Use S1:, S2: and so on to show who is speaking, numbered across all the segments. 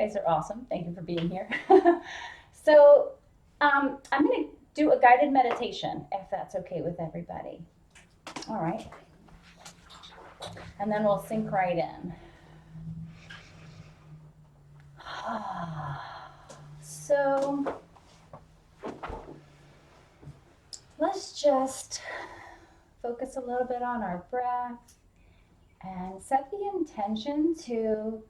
S1: guys are awesome. Thank you for being here. So, I'm going to do a guided meditation if that's okay with everybody. All right. And then we'll sink right in. So, let's just focus a little bit on our breath and set the intention to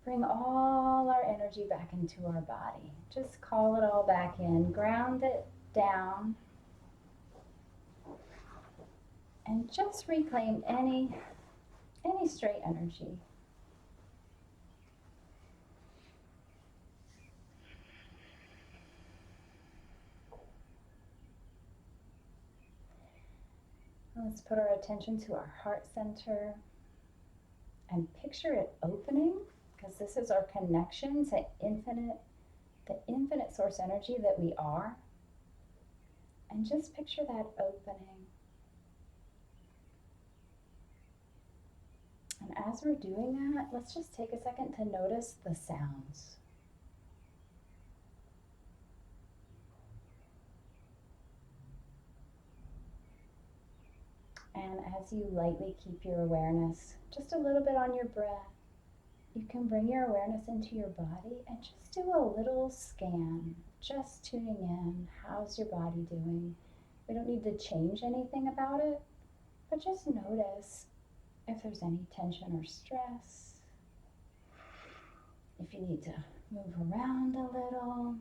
S1: bring all our energy back into our body. Just call it all back in, ground it down, and just reclaim any stray energy. Let's put our attention to our heart center and picture it opening, because this is our connection to the infinite source energy that we are. And just picture that opening. And as we're doing that, let's just take a second to notice the sounds. And as you lightly keep your awareness just a little bit on your breath, you can bring your awareness into your body and just do a little scan, just tuning in. How's your body doing? We don't need to change anything about it, but just notice if there's any tension or stress, if you need to move around a little.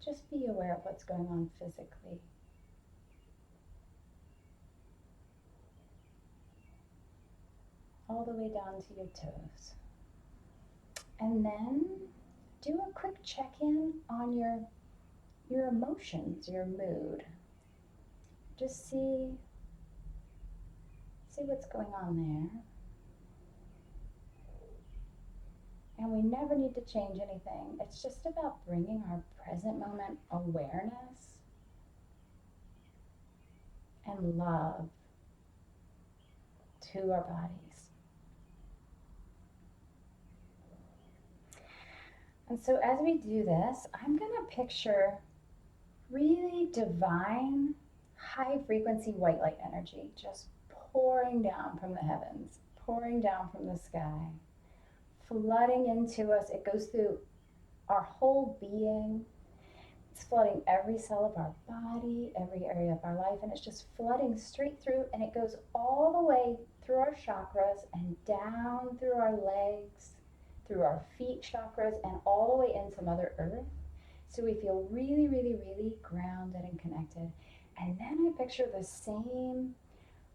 S1: Just be aware of what's going on physically. All the way down to your toes. And then do a quick check-in on your emotions, your mood. Just see what's going on there. And we never need to change anything. It's just about bringing our present moment awareness and love to our bodies. And so as we do this, I'm going to picture really divine, high frequency white light energy just pouring down from the heavens, pouring down from the sky, flooding into us. It goes through our whole being. It's flooding every cell of our body, every area of our life, and it's just flooding straight through, and it goes all the way through our chakras and down through our legs, through our feet chakras, and all the way into Mother Earth. So we feel really, really, really grounded and connected. And then I picture the same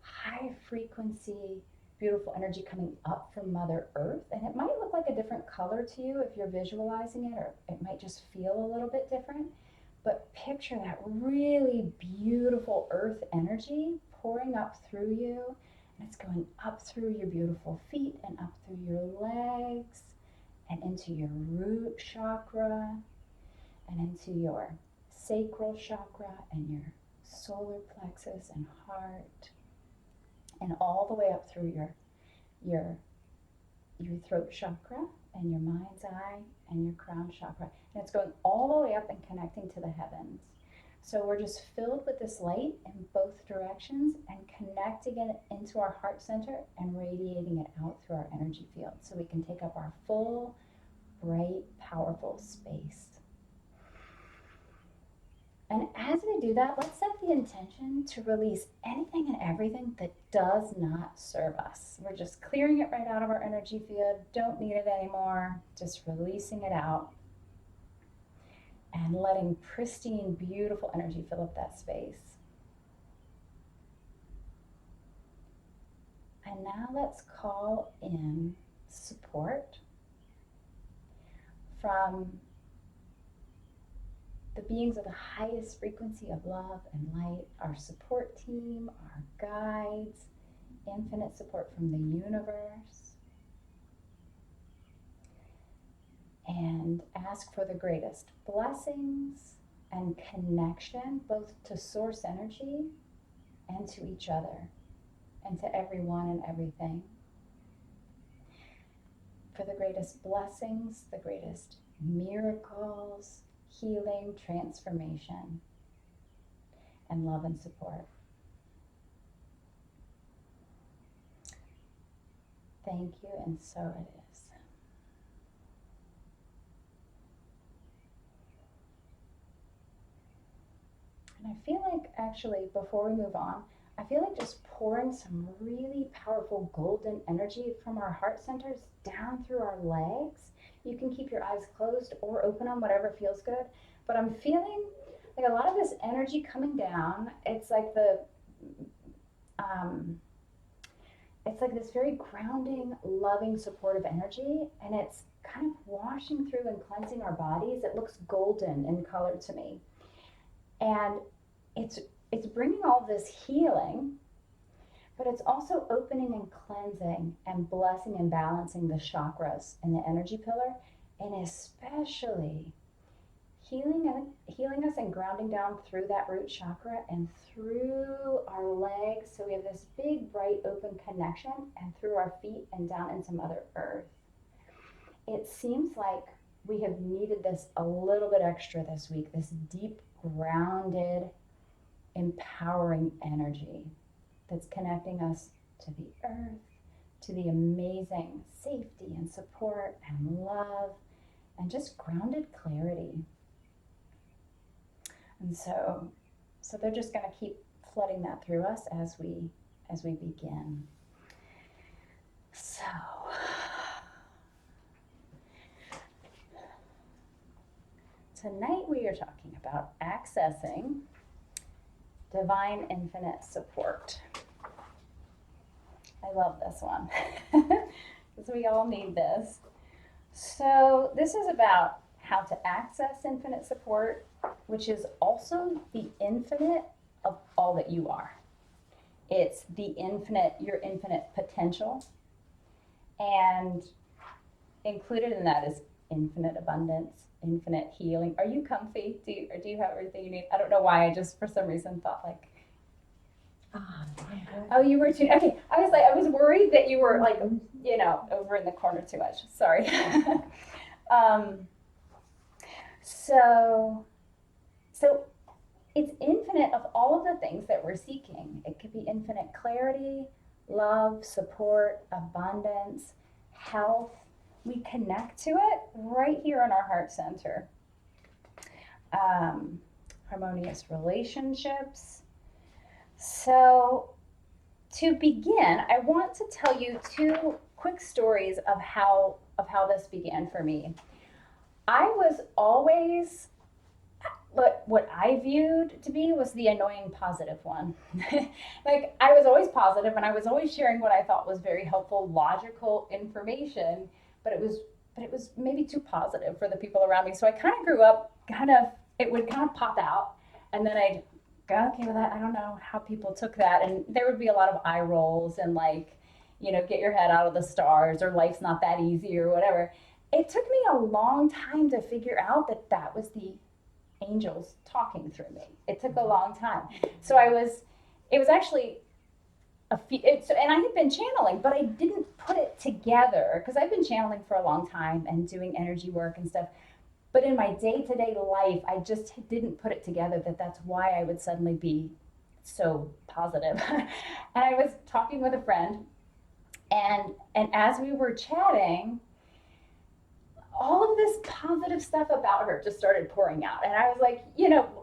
S1: high frequency, beautiful energy coming up from Mother Earth. And it might look like a different color to you if you're visualizing it, or it might just feel a little bit different. But picture that really beautiful earth energy pouring up through you. And it's going up through your beautiful feet and up through your legs and into your root chakra and into your sacral chakra and your solar plexus and heart, and all the way up through your throat chakra and your mind's eye and your crown chakra. And it's going all the way up and connecting to the heavens. So we're just filled with this light in both directions and connecting it into our heart center and radiating it out through our energy field so we can take up our full, bright, powerful space. And as we do that, let's set the intention to release anything and everything that does not serve us. We're just clearing it right out of our energy field, don't need it anymore, just releasing it out and letting pristine, beautiful energy fill up that space. And now let's call in support from the beings of the highest frequency of love and light, our support team, our guides, infinite support from the universe. And ask for the greatest blessings and connection, both to source energy and to each other and to everyone and everything. for the greatest blessings, the greatest miracles, healing, transformation, and love and support. Thank you, and so it is. And I feel like, actually, before we move on, I feel like just pouring some really powerful golden energy from our heart centers down through our legs. You can keep your eyes closed or open them, whatever feels good. But I'm feeling like a lot of this energy coming down. It's like it's like this very grounding, loving, supportive energy, and it's kind of washing through and cleansing our bodies. It looks golden in color to me, and it's bringing all this healing, but it's also opening and cleansing and blessing and balancing the chakras in the energy pillar, and especially healing us and grounding down through that root chakra and through our legs. So we have this big, bright, open connection, and through our feet and down into Mother Earth. It seems like we have needed this a little bit extra this week, this deep, grounded, empowering energy that's connecting us to the earth, to the amazing safety and support and love and just grounded clarity. And so they're just going to keep flooding that through us as we begin. So tonight we are talking about accessing divine infinite support. I love this one because we all need this. So this is about how to access infinite support, which is also the infinite of all that you are. It's the infinite, your infinite potential. And included in that is infinite abundance, infinite healing. Are you comfy? Do you have everything you need? I don't know why, I just for some reason thought like, oh, you were too, okay. I was worried that you were like, over in the corner too much. Sorry. So it's infinite of all of the things that we're seeking. It could be infinite clarity, love, support, abundance, health. We connect to it right here in our heart center. Harmonious relationships. So to begin, I want to tell you two quick stories of how this began for me. I was always, what I viewed to be was the annoying positive one. Like, I was always positive and I was always sharing what I thought was very helpful, logical information, but it was maybe too positive for the people around me. So I kind of grew up it would kind of pop out, and then I'd go, okay, well, that, I don't know how people took that. And there would be a lot of eye rolls and like, get your head out of the stars, or life's not that easy, or whatever. It took me a long time to figure out that was the angels talking through me. It took a long time. So it was actually and I had been channeling, but I didn't put it together because I've been channeling for a long time and doing energy work and stuff. But in my day-to-day life, I just didn't put it together that's why I would suddenly be so positive. And I was talking with a friend, and as we were chatting, all of this positive stuff about her just started pouring out. And I was like,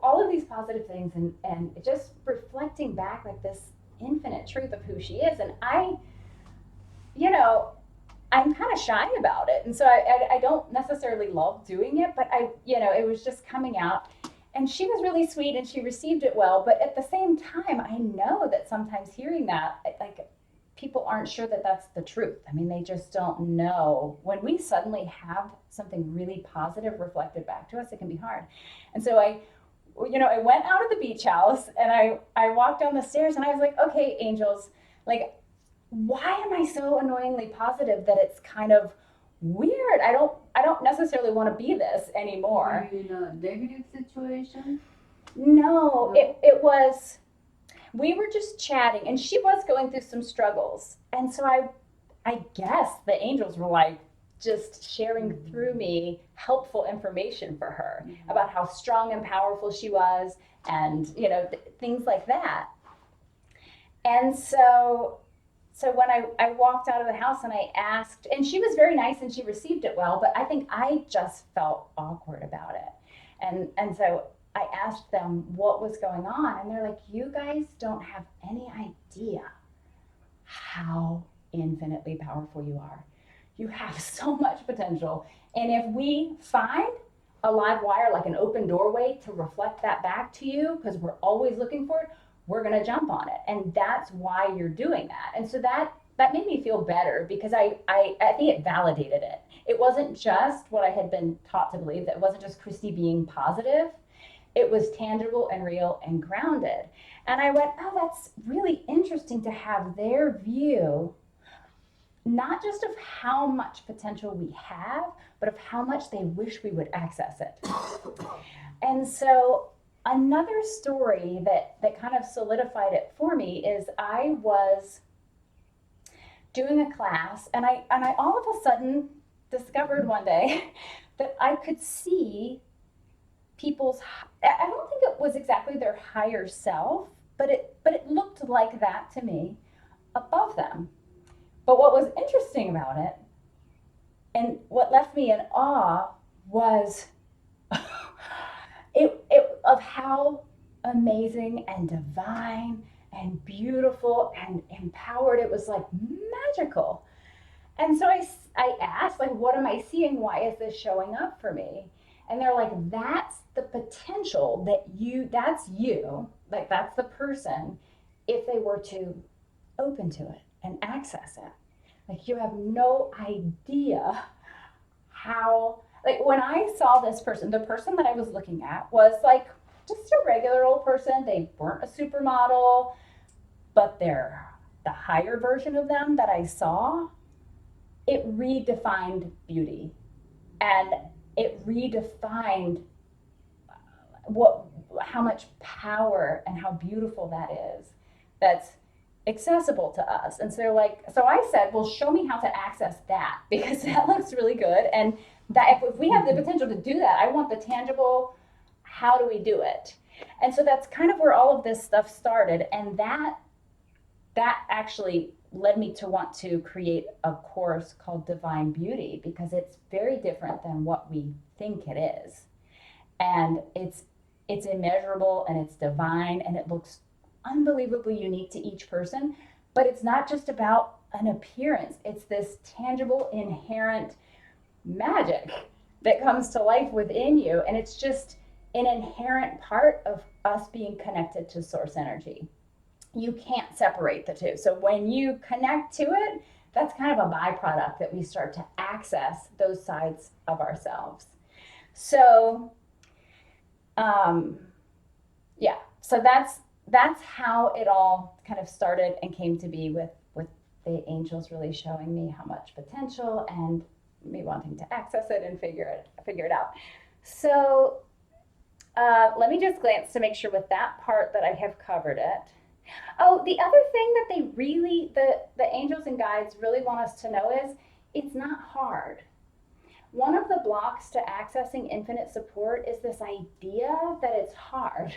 S1: all of these positive things and just reflecting back like this infinite truth of who she is. And I'm kind of shy about it. And so I don't necessarily love doing it, but it was just coming out. And she was really sweet and she received it well. But at the same time, I know that sometimes hearing that, like, people aren't sure that that's the truth. I mean, they just don't know. When we suddenly have something really positive reflected back to us, it can be hard. And so I went out of the beach house and I walked down the stairs and I was like, okay, angels, like, why am I so annoyingly positive that it's kind of weird? I don't necessarily want to be this anymore.
S2: Are you in a negative situation?
S1: No, it was, we were just chatting and she was going through some struggles. And so I guess the angels were like, just sharing through me helpful information for her about how strong and powerful she was, and things like that. And so when I walked out of the house and I asked, and she was very nice and she received it well, but I think I just felt awkward about it. And so I asked them what was going on, and they're like, "You guys don't have any idea how infinitely powerful you are. You have so much potential. And if we find a live wire, like an open doorway to reflect that back to you, because we're always looking for it, we're going to jump on it. And that's why you're doing that." And so that made me feel better, because I think it validated it. It wasn't just what I had been taught to believe, that it wasn't just Christy being positive. It was tangible and real and grounded. And I went, oh, that's really interesting to have their view, not just of how much potential we have, but of how much they wish we would access it. And so another story that kind of solidified it for me is I was doing a class, and I all of a sudden discovered one day that I could see people's, I don't think it was exactly their higher self, but it looked like that to me, above them. But what was interesting about it, and what left me in awe, was it of how amazing and divine and beautiful and empowered it was, like magical. And so I asked, like, what am I seeing? Why is this showing up for me? And they're like, that's the potential that's you, like that's the person, if they were to open to it and access it. Like, you have no idea how, like, when I saw this person, the person that I was looking at was like just a regular old person. They weren't a supermodel, but they're the higher version of them that I saw. It redefined beauty, and it redefined what how much power and how beautiful that is, that's accessible to us. And so, like, so I said, well, show me how to access that, because that looks really good. And that if we have the potential to do that, I want the tangible, how do we do it? And so that's kind of where all of this stuff started. And that actually led me to want to create a course called Divine Beauty, because it's very different than what we think it is. And it's immeasurable, and it's divine, and it looks unbelievably unique to each person. But it's not just about an appearance. It's this tangible, inherent magic that comes to life within you. And it's just an inherent part of us being connected to source energy. You can't separate the two. So when you connect to it, that's kind of a byproduct, that we start to access those sides of ourselves. So, yeah, so that's how it all kind of started and came to be, with the angels really showing me how much potential, and me wanting to access it and figure it out. So let me just glance to make sure with that part that I have covered it. Oh, the other thing that the angels and guides really want us to know is, it's not hard. One of the blocks to accessing infinite support is this idea that it's hard.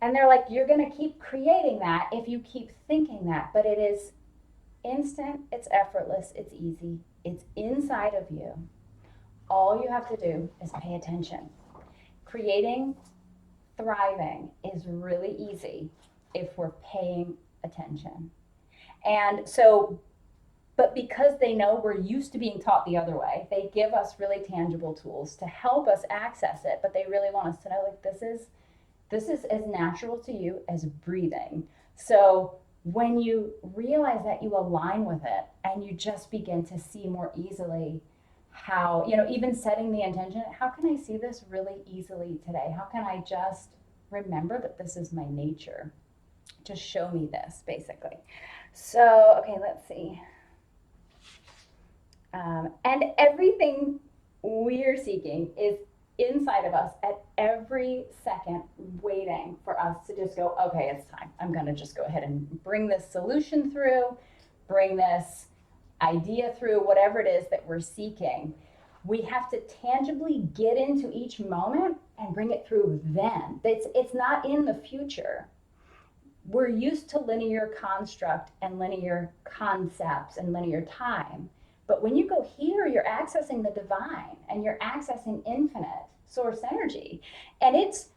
S1: And they're like, you're going to keep creating that if you keep thinking that. But it is instant, it's effortless, it's easy, it's inside of you. All you have to do is pay attention. Creating, thriving is really easy if we're paying attention. And so, but because they know we're used to being taught the other way, they give us really tangible tools to help us access it. But they really want us to know, like, this is as natural to you as breathing. So when you realize that, you align with it, and you just begin to see more easily how, even setting the intention, how can I see this really easily today? How can I just remember that this is my nature? Just show me this, basically. So, okay, let's see. And everything we're seeking is inside of us at every second, waiting for us to just go, okay, it's time. I'm going to just go ahead and bring this solution through, bring this idea through, whatever it is that we're seeking, we have to tangibly get into each moment and bring it through then. It's not in the future. We're used to linear construct and linear concepts and linear time. But when you go here, you're accessing the divine and you're accessing infinite source energy. And it's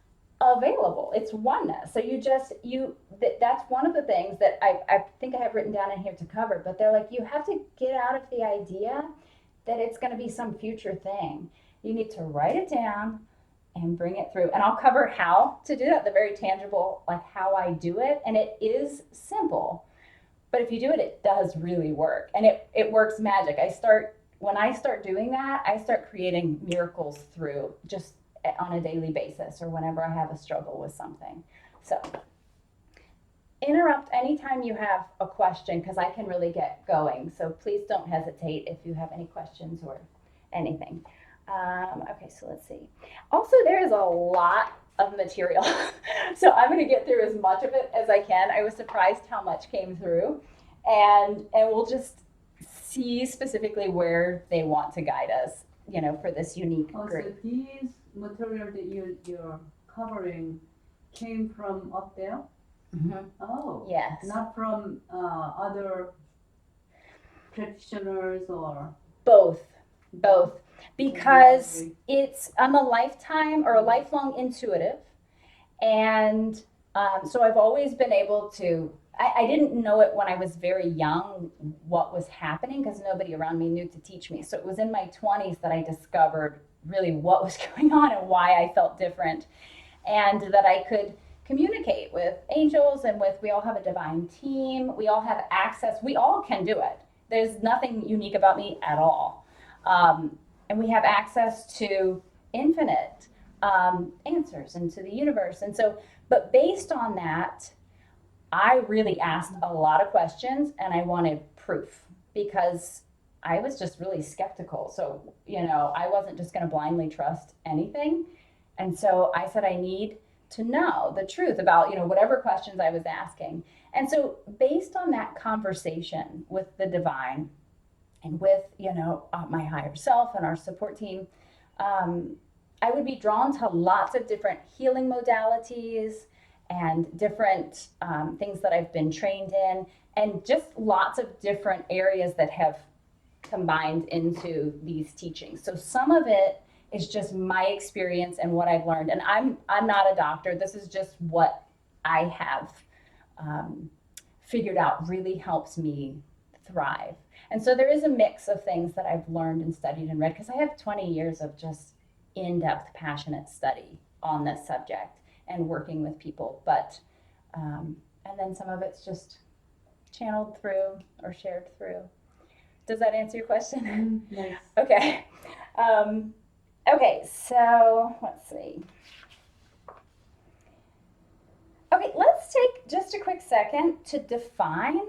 S1: available. It's oneness. So that's one of the things that I think I have written down in here to cover, but they're like, you have to get out of the idea that it's going to be some future thing. You need to write it down and bring it through. And I'll cover how to do that, the very tangible, like how I do it. And it is simple, but if you do it, it does really work. And it works magic. When I start doing that, I start creating miracles through just on a daily basis or whenever I have a struggle with something. So interrupt anytime you have a question because I can really get going. So please don't hesitate if you have any questions or anything. Okay, so let's see. Also, there is a lot of material. So I'm going to get through as much of it as I can. I was surprised how much came through. And we'll just see specifically where they want to guide us, for this unique group.
S2: So these material that you're covering came from up there?
S1: Mm-hmm.
S2: Oh.
S1: Yes.
S2: Not from other practitioners or?
S1: Both. Because I'm a lifetime or a lifelong intuitive. And so I've always been able to, I didn't know it when I was very young, what was happening, because nobody around me knew to teach me. So it was in my 20s that I discovered really what was going on and why I felt different, and that I could communicate with angels and we all have a divine team. We all have access. We all can do it. There's nothing unique about me at all. And we have access to infinite answers into the universe. And so, but based on that, I really asked a lot of questions and I wanted proof because I was just really skeptical. So, I wasn't just going to blindly trust anything. And so I said, I need to know the truth about, whatever questions I was asking. And so based on that conversation with the divine and with, my higher self and our support team, I would be drawn to lots of different healing modalities and different things that I've been trained in, and just lots of different areas that have combined into these teachings. So some of it is just my experience and what I've learned. And I'm not a doctor. This is just what I have figured out really helps me thrive. And so there is a mix of things that I've learned and studied and read, because I have 20 years of just in-depth, passionate study on this subject and working with people. But, and then some of it's just channeled through or shared through. Does that answer your question?
S2: Yes.
S1: Okay. Okay, so let's see. Okay, let's take just a quick second to define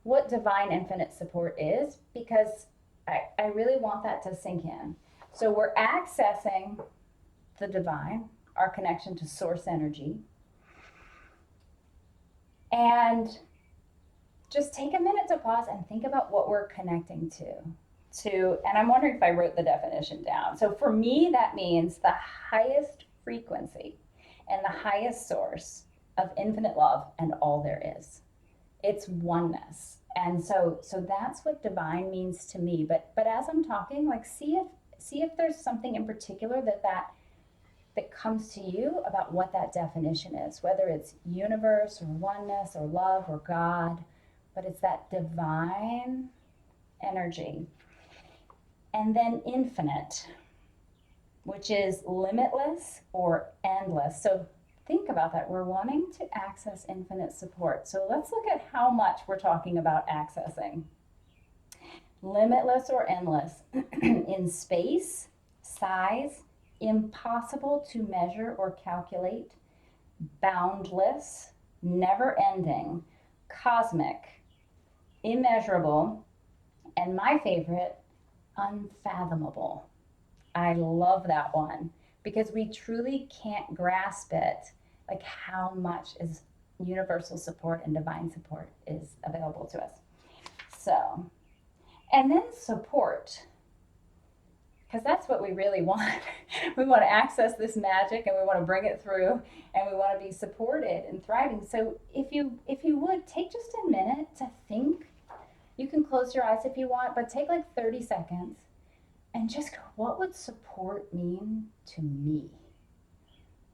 S1: what divine infinite support is, because I really want that to sink in. So we're accessing the divine, our connection to source energy. And just take a minute to pause and think about what we're connecting to. And I'm wondering if I wrote the definition down. So for me, that means the highest frequency and the highest source of infinite love and all there is. It's oneness. And so that's what divine means to me. But as I'm talking, like see if there's something in particular that comes to you about what that definition is, whether it's universe or oneness or love or God, but it's that divine energy. And then infinite, which is limitless or endless. So think about that. We're wanting to access infinite support. So let's look at how much we're talking about accessing. Limitless or endless in space, size, impossible to measure or calculate, boundless, never ending, cosmic, immeasurable, and my favorite, unfathomable. I love that one because we truly can't grasp it, like how much is universal support and divine support is available to us. So, And then support, because that's what we really want. We want to access this magic and we want to bring it through and we want to be supported and thriving. So if you would take just a minute to think, you can close your eyes if you want, but take like 30 seconds and just go, what would support mean to me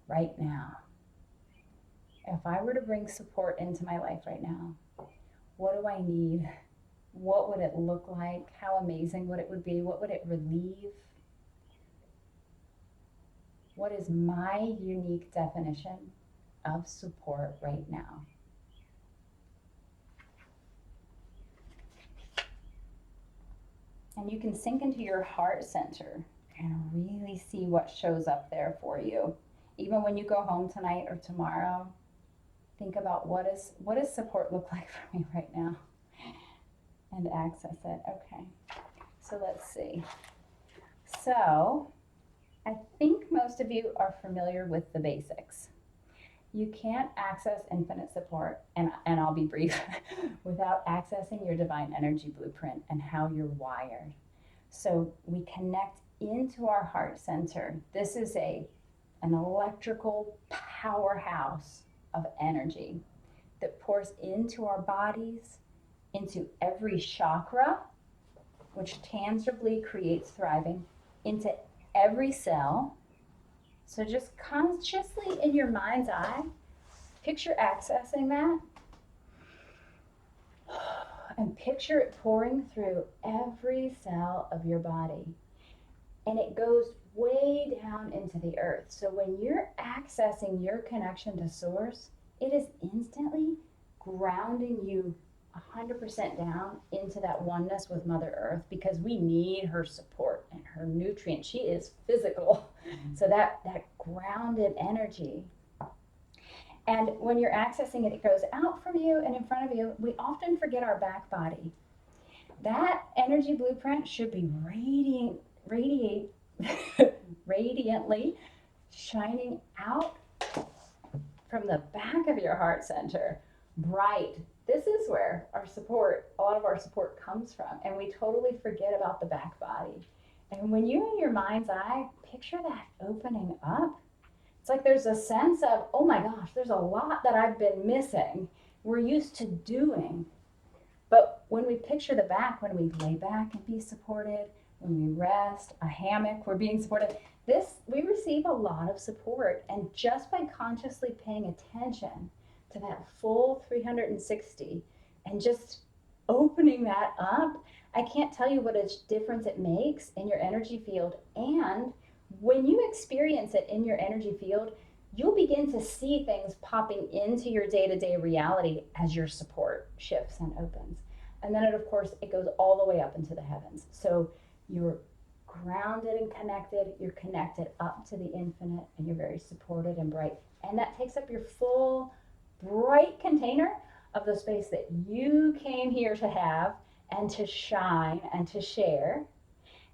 S1: right now? If I were to bring support into my life right now, what do I need? What would it look like? How amazing would it be? What would it relieve? What is my unique definition of support right now? And you can sink into your heart center and really see what shows up there for you. Even when you go home tonight or tomorrow, think about what does support look like for me right now, and access it. Okay, so let's see. So I think most of you are familiar with the basics. You can't access infinite support, and I'll be brief, without accessing your divine energy blueprint and how you're wired. So we connect into our heart center. This is an electrical powerhouse of energy that pours into our bodies, into every chakra, which tangibly creates thriving, into every cell. So just consciously in your mind's eye, picture accessing that and picture it pouring through every cell of your body. And it goes way down into the earth. So when you're accessing your connection to source, it is instantly grounding you 100% down into that oneness with Mother Earth, because we need her support and her nutrients. She is physical. So that grounded energy. And when you're accessing it, it goes out from you and in front of you. We often forget our back body. That energy blueprint should be radiantly shining out from the back of your heart center, bright. This is where a lot of our support comes from, and we totally forget about the back body. And when you in your mind's eye picture that opening up, it's like there's a sense of, oh my gosh, there's a lot that I've been missing. We're used to doing. But when we picture the back, when we lay back and be supported, when we rest, a hammock, we're being supported. We receive a lot of support. And just by consciously paying attention to that full 360 and just opening that up, I can't tell you what a difference it makes in your energy field. And when you experience it in your energy field, you'll begin to see things popping into your day-to-day reality as your support shifts and opens. And then, of course, it goes all the way up into the heavens. So you're grounded and connected. You're connected up to the infinite, and you're very supported and bright. And that takes up your full, bright container of the space that you came here to have and to shine and to share.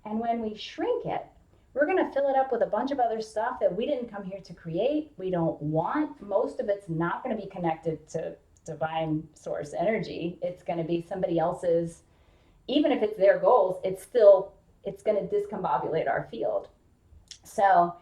S1: And when we shrink it, we're going to fill it up with a bunch of other stuff that we didn't come here to create. We don't want. Most of it's not going to be connected to divine source energy. It's going to be somebody else's. Even if it's their goals, it's going to discombobulate our field. So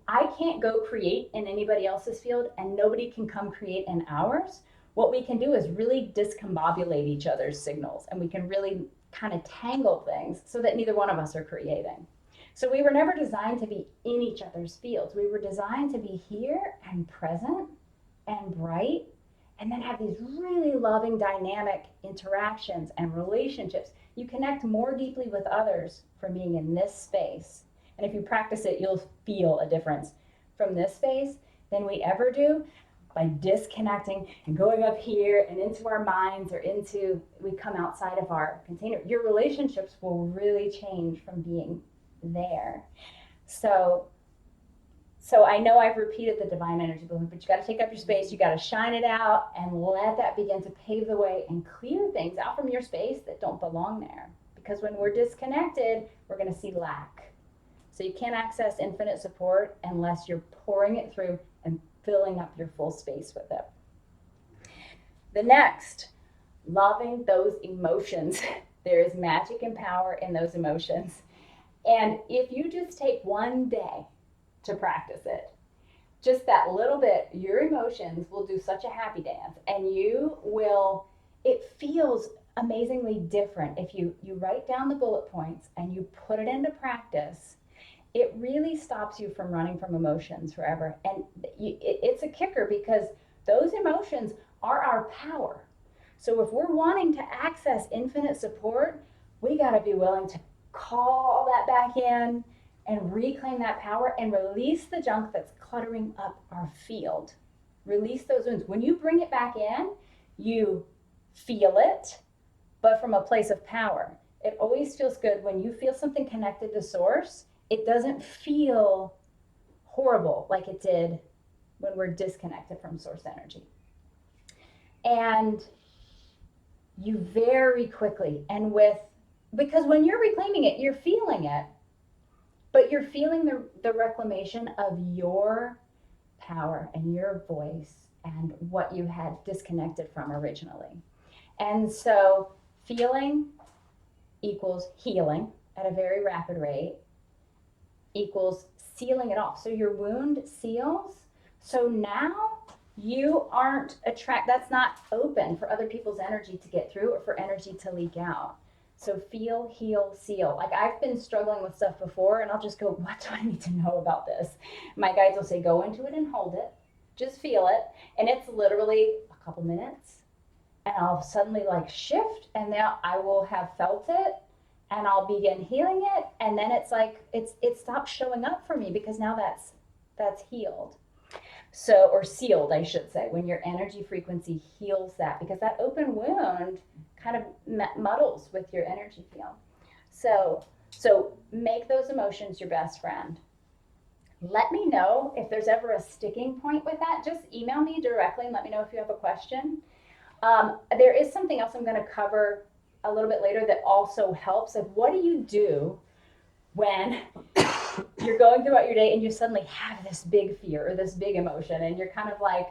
S1: I can't go create in anybody else's field, and nobody can come create in ours. What we can do is really discombobulate each other's signals, and we can really kind of tangle things so that neither one of us are creating. So we were never designed to be in each other's fields. We were designed to be here and present and bright, and then have these really loving, dynamic interactions and relationships. You connect more deeply with others from being in this space. And if you practice it, you'll feel a difference from this space than we ever do by disconnecting and going up here and into our minds, or we come outside of our container. Your relationships will really change from being there. So I know I've repeated the divine energy blueprint, but you got to take up your space. You got to shine it out and let that begin to pave the way and clear things out from your space that don't belong there. Because when we're disconnected, we're going to see lack. So you can't access infinite support unless you're pouring it through and filling up your full space with it. The next, loving those emotions There is magic and power in those emotions. And if you just take one day to practice it, just that little bit, your emotions will do such a happy dance, and you will, it feels amazingly different if you write down the bullet points and you put it into practice. It really stops you from running from emotions forever. And it's a kicker because those emotions are our power. So if we're wanting to access infinite support, we got to be willing to call that back in and reclaim that power and release the junk that's cluttering up our field. Release those wounds. When you bring it back in, you feel it, but from a place of power. It always feels good when you feel something connected to source. It doesn't feel horrible like it did when we're disconnected from source energy. And you very quickly, and with, because when you're reclaiming it, you're feeling it, but you're feeling the reclamation of your power and your voice and what you had disconnected from originally. And so feeling equals healing at a very rapid rate equals sealing it off. So your wound seals. So now you aren't that's not open for other people's energy to get through or for energy to leak out. So feel, heal, seal. Like I've been struggling with stuff before and I'll just go, what do I need to know about this? My guides will say, go into it and hold it. Just feel it. And it's literally a couple minutes. And I'll suddenly like shift and now I will have felt it and I'll begin healing it. And then it's like, it stops showing up for me because now that's healed. So, or sealed, I should say, when your energy frequency heals that, because that open wound kind of muddles with your energy field. So make those emotions your best friend. Let me know if there's ever a sticking point with that. Just email me directly and let me know if you have a question. There is something else I'm going to cover a little bit later that also helps. Like, what do you do when you're going throughout your day and you suddenly have this big fear or this big emotion and you're kind of like,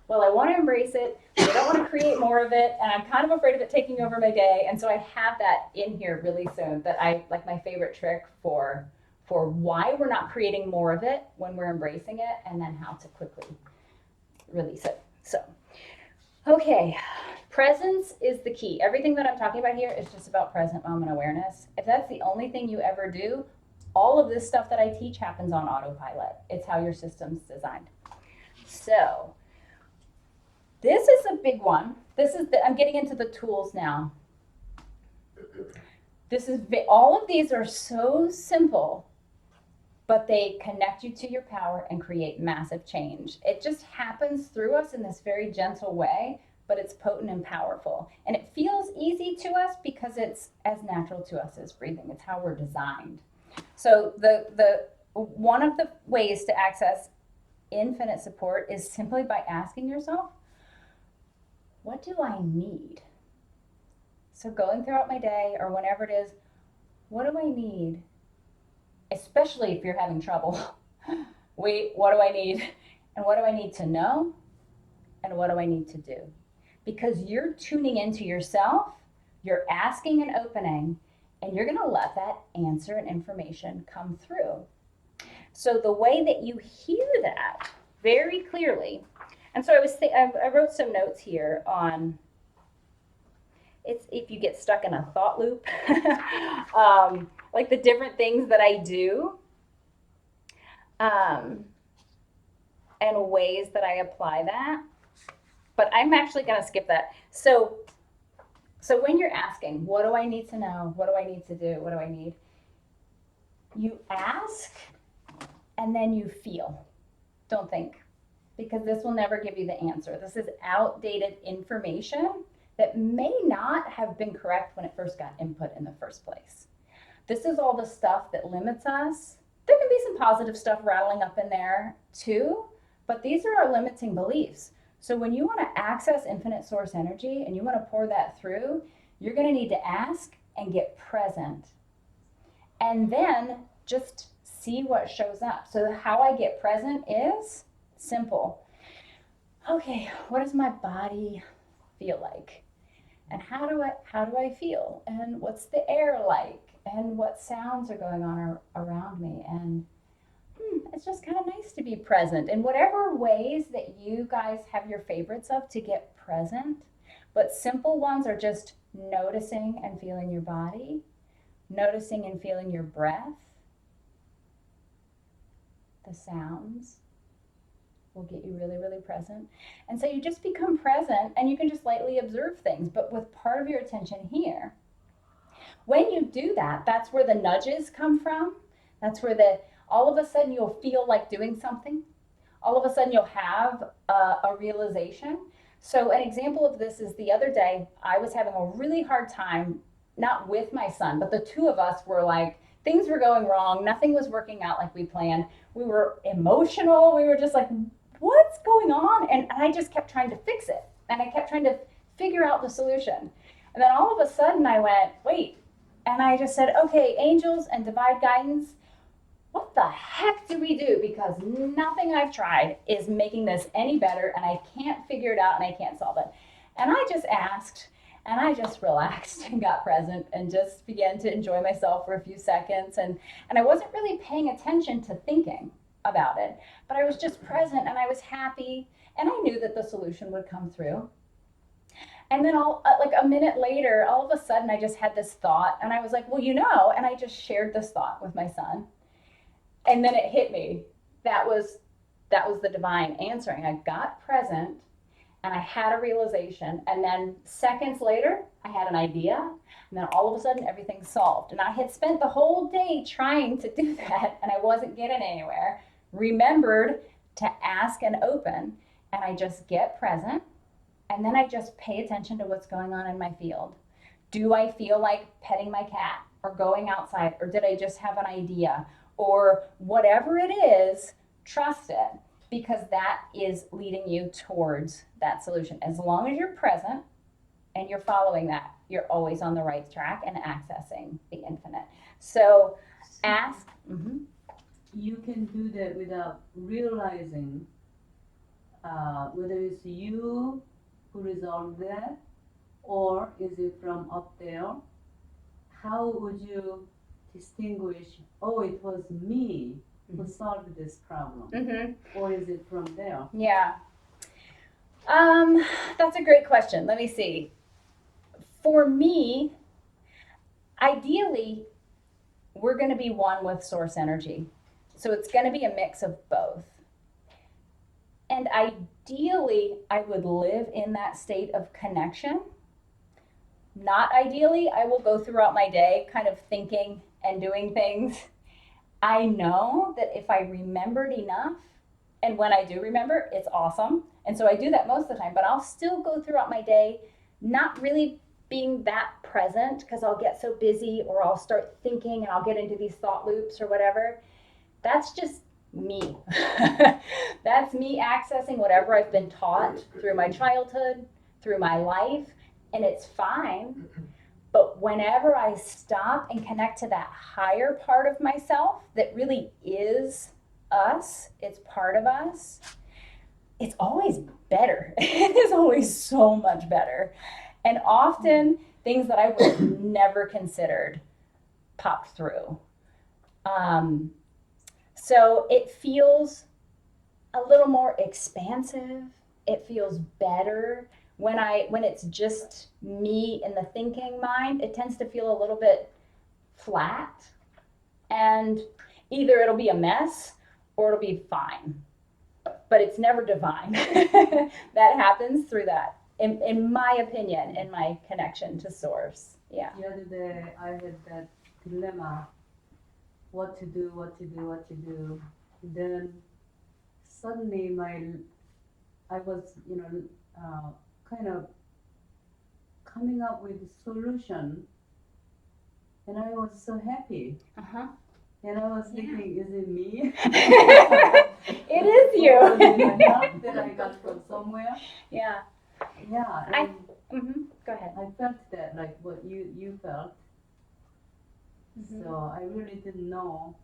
S1: well, I want to embrace it, but I don't want to create more of it, and I'm kind of afraid of it taking over my day. And so I have that in here really soon, that I like my favorite trick for why we're not creating more of it when we're embracing it, and then how to quickly release it. So, okay, presence is the key. Everything that I'm talking about here is just about present moment awareness. If that's the only thing you ever do, all of this stuff that I teach happens on autopilot. It's how your system's designed. So this is a big one. I'm getting into the tools now. All of these are so simple, but they connect you to your power and create massive change. It just happens through us in this very gentle way, but it's potent and powerful. And it feels easy to us because it's as natural to us as breathing. It's how we're designed. So the one of the ways to access infinite support is simply by asking yourself, what do I need? So going throughout my day or whenever it is, what do I need? Especially if you're having trouble. Wait, what do I need? And what do I need to know? And what do I need to do? Because you're tuning into yourself, you're asking and opening, and you're going to let that answer and information come through. So the way that you hear that very clearly, and so I wrote some notes here on, it's if you get stuck in a thought loop, like the different things that I do, and ways that I apply that. But I'm actually going to skip that. So when you're asking, what do I need to know? What do I need to do? What do I need? You ask and then you feel. Don't think, because this will never give you the answer. This is outdated information that may not have been correct when it first got input in the first place. This is all the stuff that limits us. There can be some positive stuff rattling up in there too, but these are our limiting beliefs. So when you want to access infinite source energy and you want to pour that through, you're going to need to ask and get present. And then just see what shows up. So how I get present is simple. Okay, what does my body feel like? And how do I feel? And what's the air like? And what sounds are going on around me? And it's just kind of nice to be present in whatever ways that you guys have your favorites of to get present. But simple ones are just noticing and feeling your body, noticing and feeling your breath, the sounds will get you really, really present. And so you just become present and you can just lightly observe things, but with part of your attention here. When you do that, that's where the nudges come from. That's where all of a sudden you'll feel like doing something. All of a sudden you'll have a realization. So an example of this is the other day I was having a really hard time, not with my son, but the two of us were like, things were going wrong. Nothing was working out like we planned. We were emotional. We were just like, what's going on? And I just kept trying to fix it. And I kept trying to figure out the solution. And then all of a sudden I went, wait. And I just said, okay, angels and divine guidance, what the heck do we do? Because nothing I've tried is making this any better, and I can't figure it out and I can't solve it. And I just asked, and I just relaxed and got present and just began to enjoy myself for a few seconds. And I wasn't really paying attention to thinking about it, but I was just present and I was happy, and I knew that the solution would come through. And then like a minute later, all of a sudden I just had this thought, and I was like, well, and I just shared this thought with my son. And then it hit me. That was the divine answering. I got present and I had a realization. And then seconds later, I had an idea. And then all of a sudden, everything's solved. And I had spent the whole day trying to do that, and I wasn't getting anywhere. Remembered to ask and open, and I just get present. And then I just pay attention to what's going on in my field. Do I feel like petting my cat or going outside, or did I just have an idea? Or whatever it is, trust it, because that is leading you towards that solution. As long as you're present and you're following that, you're always on the right track and accessing the infinite. So ask. Mm-hmm.
S2: You can do that without realizing whether it's you who resolved that or is it from up there. How would you distinguish, oh, it was me who solved this problem, or is it from there?
S1: Yeah. That's a great question. Let me see. For me, ideally, we're going to be one with source energy. So it's going to be a mix of both. And ideally, I would live in that state of connection. Not ideally, I will go throughout my day kind of thinking and doing things. I know that if I remembered enough, and when I do remember, it's awesome. And so I do that most of the time, but I'll still go throughout my day not really being that present because I'll get so busy, or I'll start thinking and I'll get into these thought loops or whatever. That's just me. That's me accessing whatever I've been taught through my childhood, through my life, and it's fine. But whenever I stop and connect to that higher part of myself that really is us, it's part of us, it's always better. It is always so much better. And often things that I would have never considered pop through. So it feels a little more expansive. It feels better. When it's just me in the thinking mind, it tends to feel a little bit flat, and either it'll be a mess or it'll be fine, but it's never divine. That happens through that, in my opinion, in my connection to source. Yeah.
S2: The other day I had that dilemma, what to do. Then suddenly I was, kind of coming up with a solution, and I was so happy. And I was thinking, is it me?
S1: It is you.
S2: Or is it help that I got from somewhere?
S1: Yeah.
S2: Yeah.
S1: Go ahead.
S2: I felt that, like what you felt. So I really didn't know.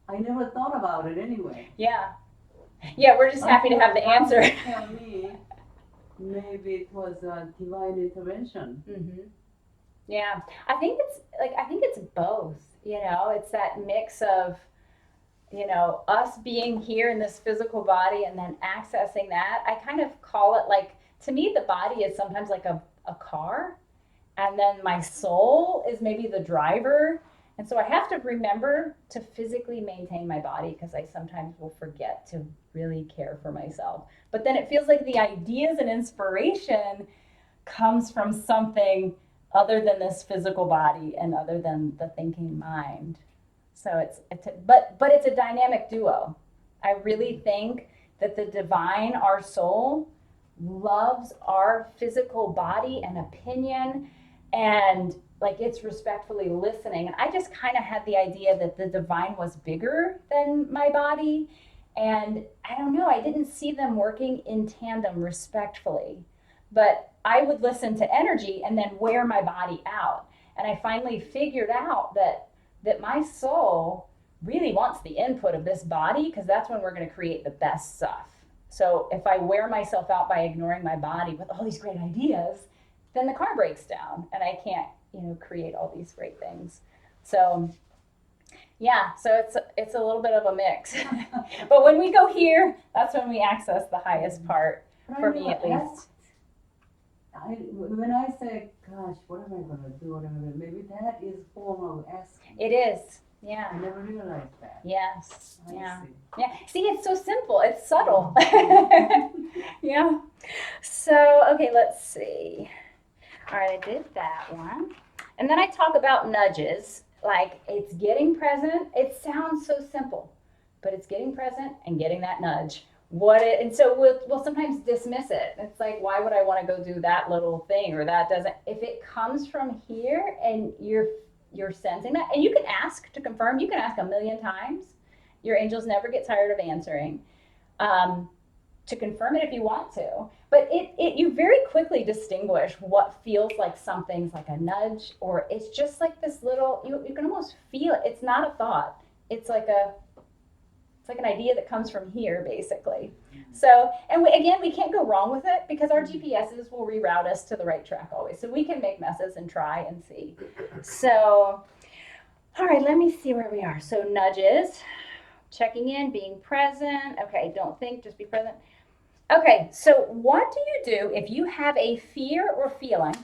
S2: I never thought about it anyway.
S1: Yeah. Yeah, we're just happy to have the answer.
S2: Tell me maybe it was a divine intervention.
S1: Hmm. Yeah, I think it's both. It's that mix of us being here in this physical body and then accessing that. I kind of call it like, to me, the body is sometimes like a car, and then my soul is maybe the driver. And so I have to remember to physically maintain my body because I sometimes will forget to really care for myself. But then it feels like the ideas and inspiration comes from something other than this physical body and other than the thinking mind. So but it's a dynamic duo. I really think that the divine, our soul, loves our physical body and opinion, and like it's respectfully listening. And I just kind of had the idea that the divine was bigger than my body, and I don't know, I didn't see them working in tandem respectfully. But I would listen to energy and then wear my body out. And I finally figured out that my soul really wants the input of this body because that's when we're going to create the best stuff. So if I wear myself out by ignoring my body with all these great ideas, then the car breaks down and I can't, create all these great things. So yeah, so it's a little bit of a mix. But when we go here, that's when we access the highest part, for me at least.
S2: When I say, gosh, what am I going to do? What am I gonna, maybe that is form of asking.
S1: It is.
S2: I
S1: Yeah.
S2: never realized that.
S1: Yes.
S2: I
S1: Yeah.
S2: see.
S1: Yeah. See, it's so simple. It's subtle. Yeah. So, okay, let's see. All right, I did that one. And then I talk about nudges. Like it's getting present. It sounds so simple, but it's getting present and getting that nudge. And so we'll sometimes dismiss it. It's like, why would I want to go do that little thing or that doesn't? If it comes from here and you're sensing that, and you can ask to confirm. You can ask a million times. Your angels never get tired of answering. Um, to confirm it if you want to. But you very quickly distinguish what feels like something's like a nudge, or it's just like this little, you can almost feel it. It's not a thought. It's like an idea that comes from here, basically. So, and again, we can't go wrong with it because our GPSs will reroute us to the right track always. So we can make messes and try and see. So, all right, let me see where we are. So nudges, checking in, being present. Okay, don't think, just be present. Okay, so what do you do if you have a fear or feeling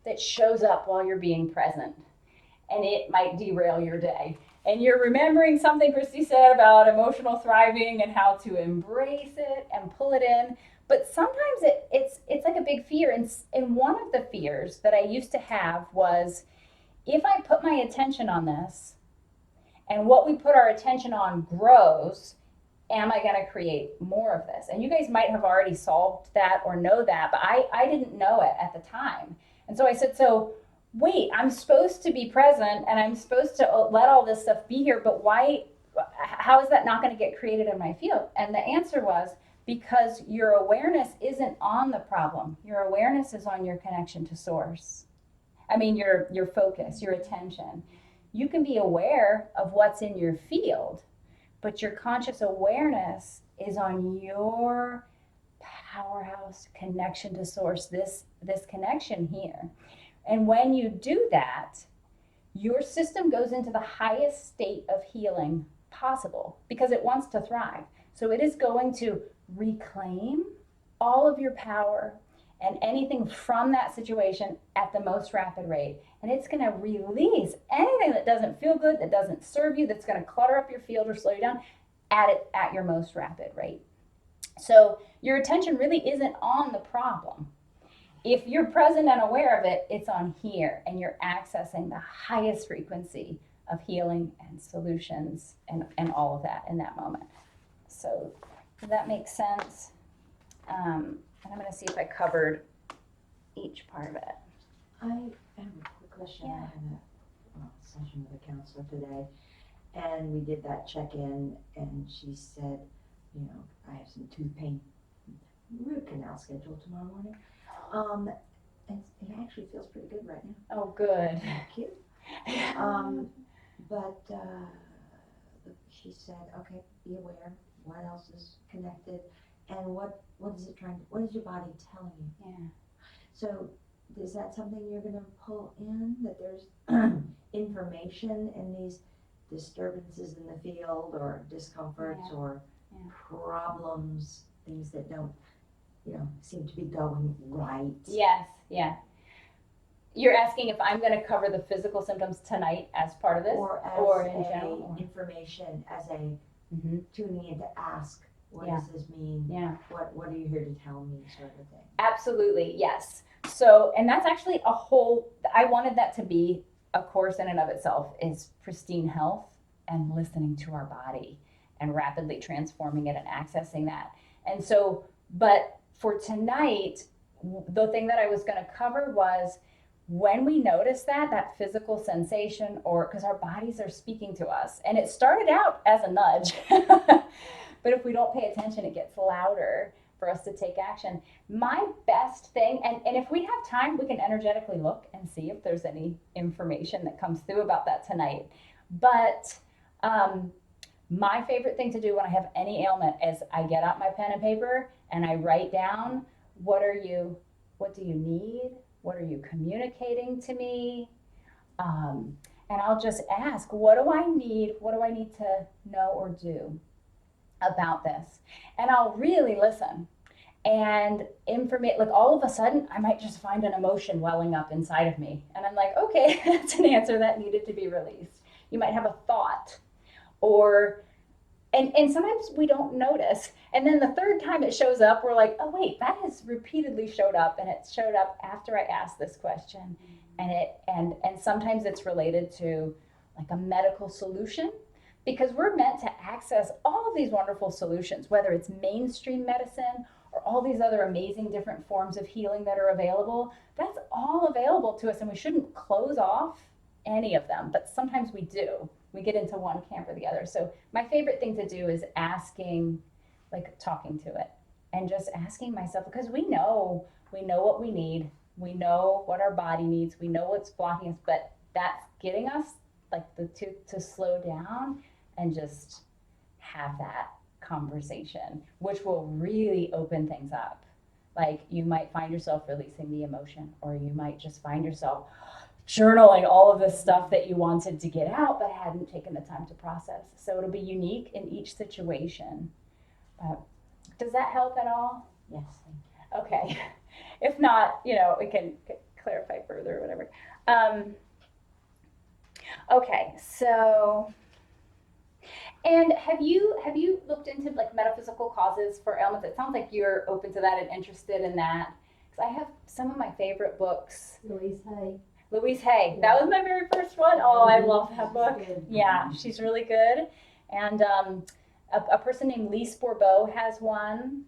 S1: that shows up while you're being present and it might derail your day? And you're remembering something Christy said about emotional thriving and how to embrace it and pull it in. But sometimes it's like a big fear. And one of the fears that I used to have was, if I put my attention on this and what we put our attention on grows, am I going to create more of this? And you guys might have already solved that or know that, but I didn't know it at the time. And so I said, so wait, I'm supposed to be present and I'm supposed to let all this stuff be here, but why, how is that not going to get created in my field? And the answer was, because your awareness isn't on the problem. Your awareness is on your connection to source. I mean, your focus, your attention. You can be aware of what's in your field, but your conscious awareness is on your powerhouse connection to source, this connection here. And when you do that, your system goes into the highest state of healing possible because it wants to thrive. So it is going to reclaim all of your power and anything from that situation at the most rapid rate. And it's going to release anything that doesn't feel good, that doesn't serve you, that's going to clutter up your field or slow you down at your most rapid rate. So your attention really isn't on the problem. If you're present and aware of it, it's on here, and you're accessing the highest frequency of healing and solutions and all of that in that moment. So does that make sense? And I'm going to see if I covered each part of it.
S3: I have a quick question.
S1: Yeah.
S3: I had a session with a counselor today, and we did that check-in, and she said, I have some tooth pain, root canal scheduled tomorrow morning. And it actually feels pretty good right now.
S1: Oh, good.
S3: Thank you. But she said, okay, be aware what else is connected. and what is it trying to, what is your body telling you?
S1: Yeah.
S3: So is that something you're gonna pull in, that there's information in these disturbances in the field, or discomforts,
S1: Yeah.
S3: or
S1: Yeah.
S3: problems, things that don't, seem to be going right?
S1: Yes, yeah. You're asking if I'm going to cover the physical symptoms tonight as part of this,
S3: Or as
S1: in general?
S3: information, as a
S1: Mm-hmm.
S3: tuning in to ask, what
S1: Yeah.
S3: does this mean?
S1: Yeah.
S3: What are you here to tell me, sort of thing?
S1: Absolutely, yes. So, and that's actually I wanted that to be a course in and of itself, is pristine health and listening to our body and rapidly transforming it and accessing that. And so, but for tonight, the thing that I was going to cover was when we notice that physical sensation, or because our bodies are speaking to us, and it started out as a nudge, but if we don't pay attention, it gets louder for us to take action. My best thing, and if we have time, we can energetically look and see if there's any information that comes through about that tonight. But my favorite thing to do when I have any ailment is I get out my pen and paper and I write down, what do you need? What are you communicating to me? And I'll just ask, what do I need? What do I need to know or do about this? And I'll really listen. And like all of a sudden, I might just find an emotion welling up inside of me. And I'm like, okay, that's an answer that needed to be released. You might have a thought, or and sometimes we don't notice, and then the third time it shows up, we're like, oh wait, that has repeatedly showed up, and it showed up after I asked this question. And sometimes it's related to like a medical solution, because we're meant to access all of these wonderful solutions, whether it's mainstream medicine or all these other amazing different forms of healing that are available. That's all available to us, and we shouldn't close off any of them, but sometimes we do. We get into one camp or the other. So my favorite thing to do is asking, like talking to it, and just asking myself, because we know what we need, we know what our body needs, we know what's blocking us, but that's getting us like to slow down and just have that conversation, which will really open things up. Like you might find yourself releasing the emotion, or you might just find yourself journaling all of this stuff that you wanted to get out but hadn't taken the time to process. So it'll be unique in each situation. Does that help at all?
S3: Yes.
S1: Okay. If not, we can clarify further or whatever. Okay, so, and have you looked into like metaphysical causes for ailments? It sounds like you're open to that and interested in that. Because I have some of my favorite books. Louise Hay.
S2: Yeah.
S1: That was my very first one. Oh, I love that
S2: She's
S1: book.
S2: good.
S1: Yeah, she's really good. And a person named Lise Bourbeau has one,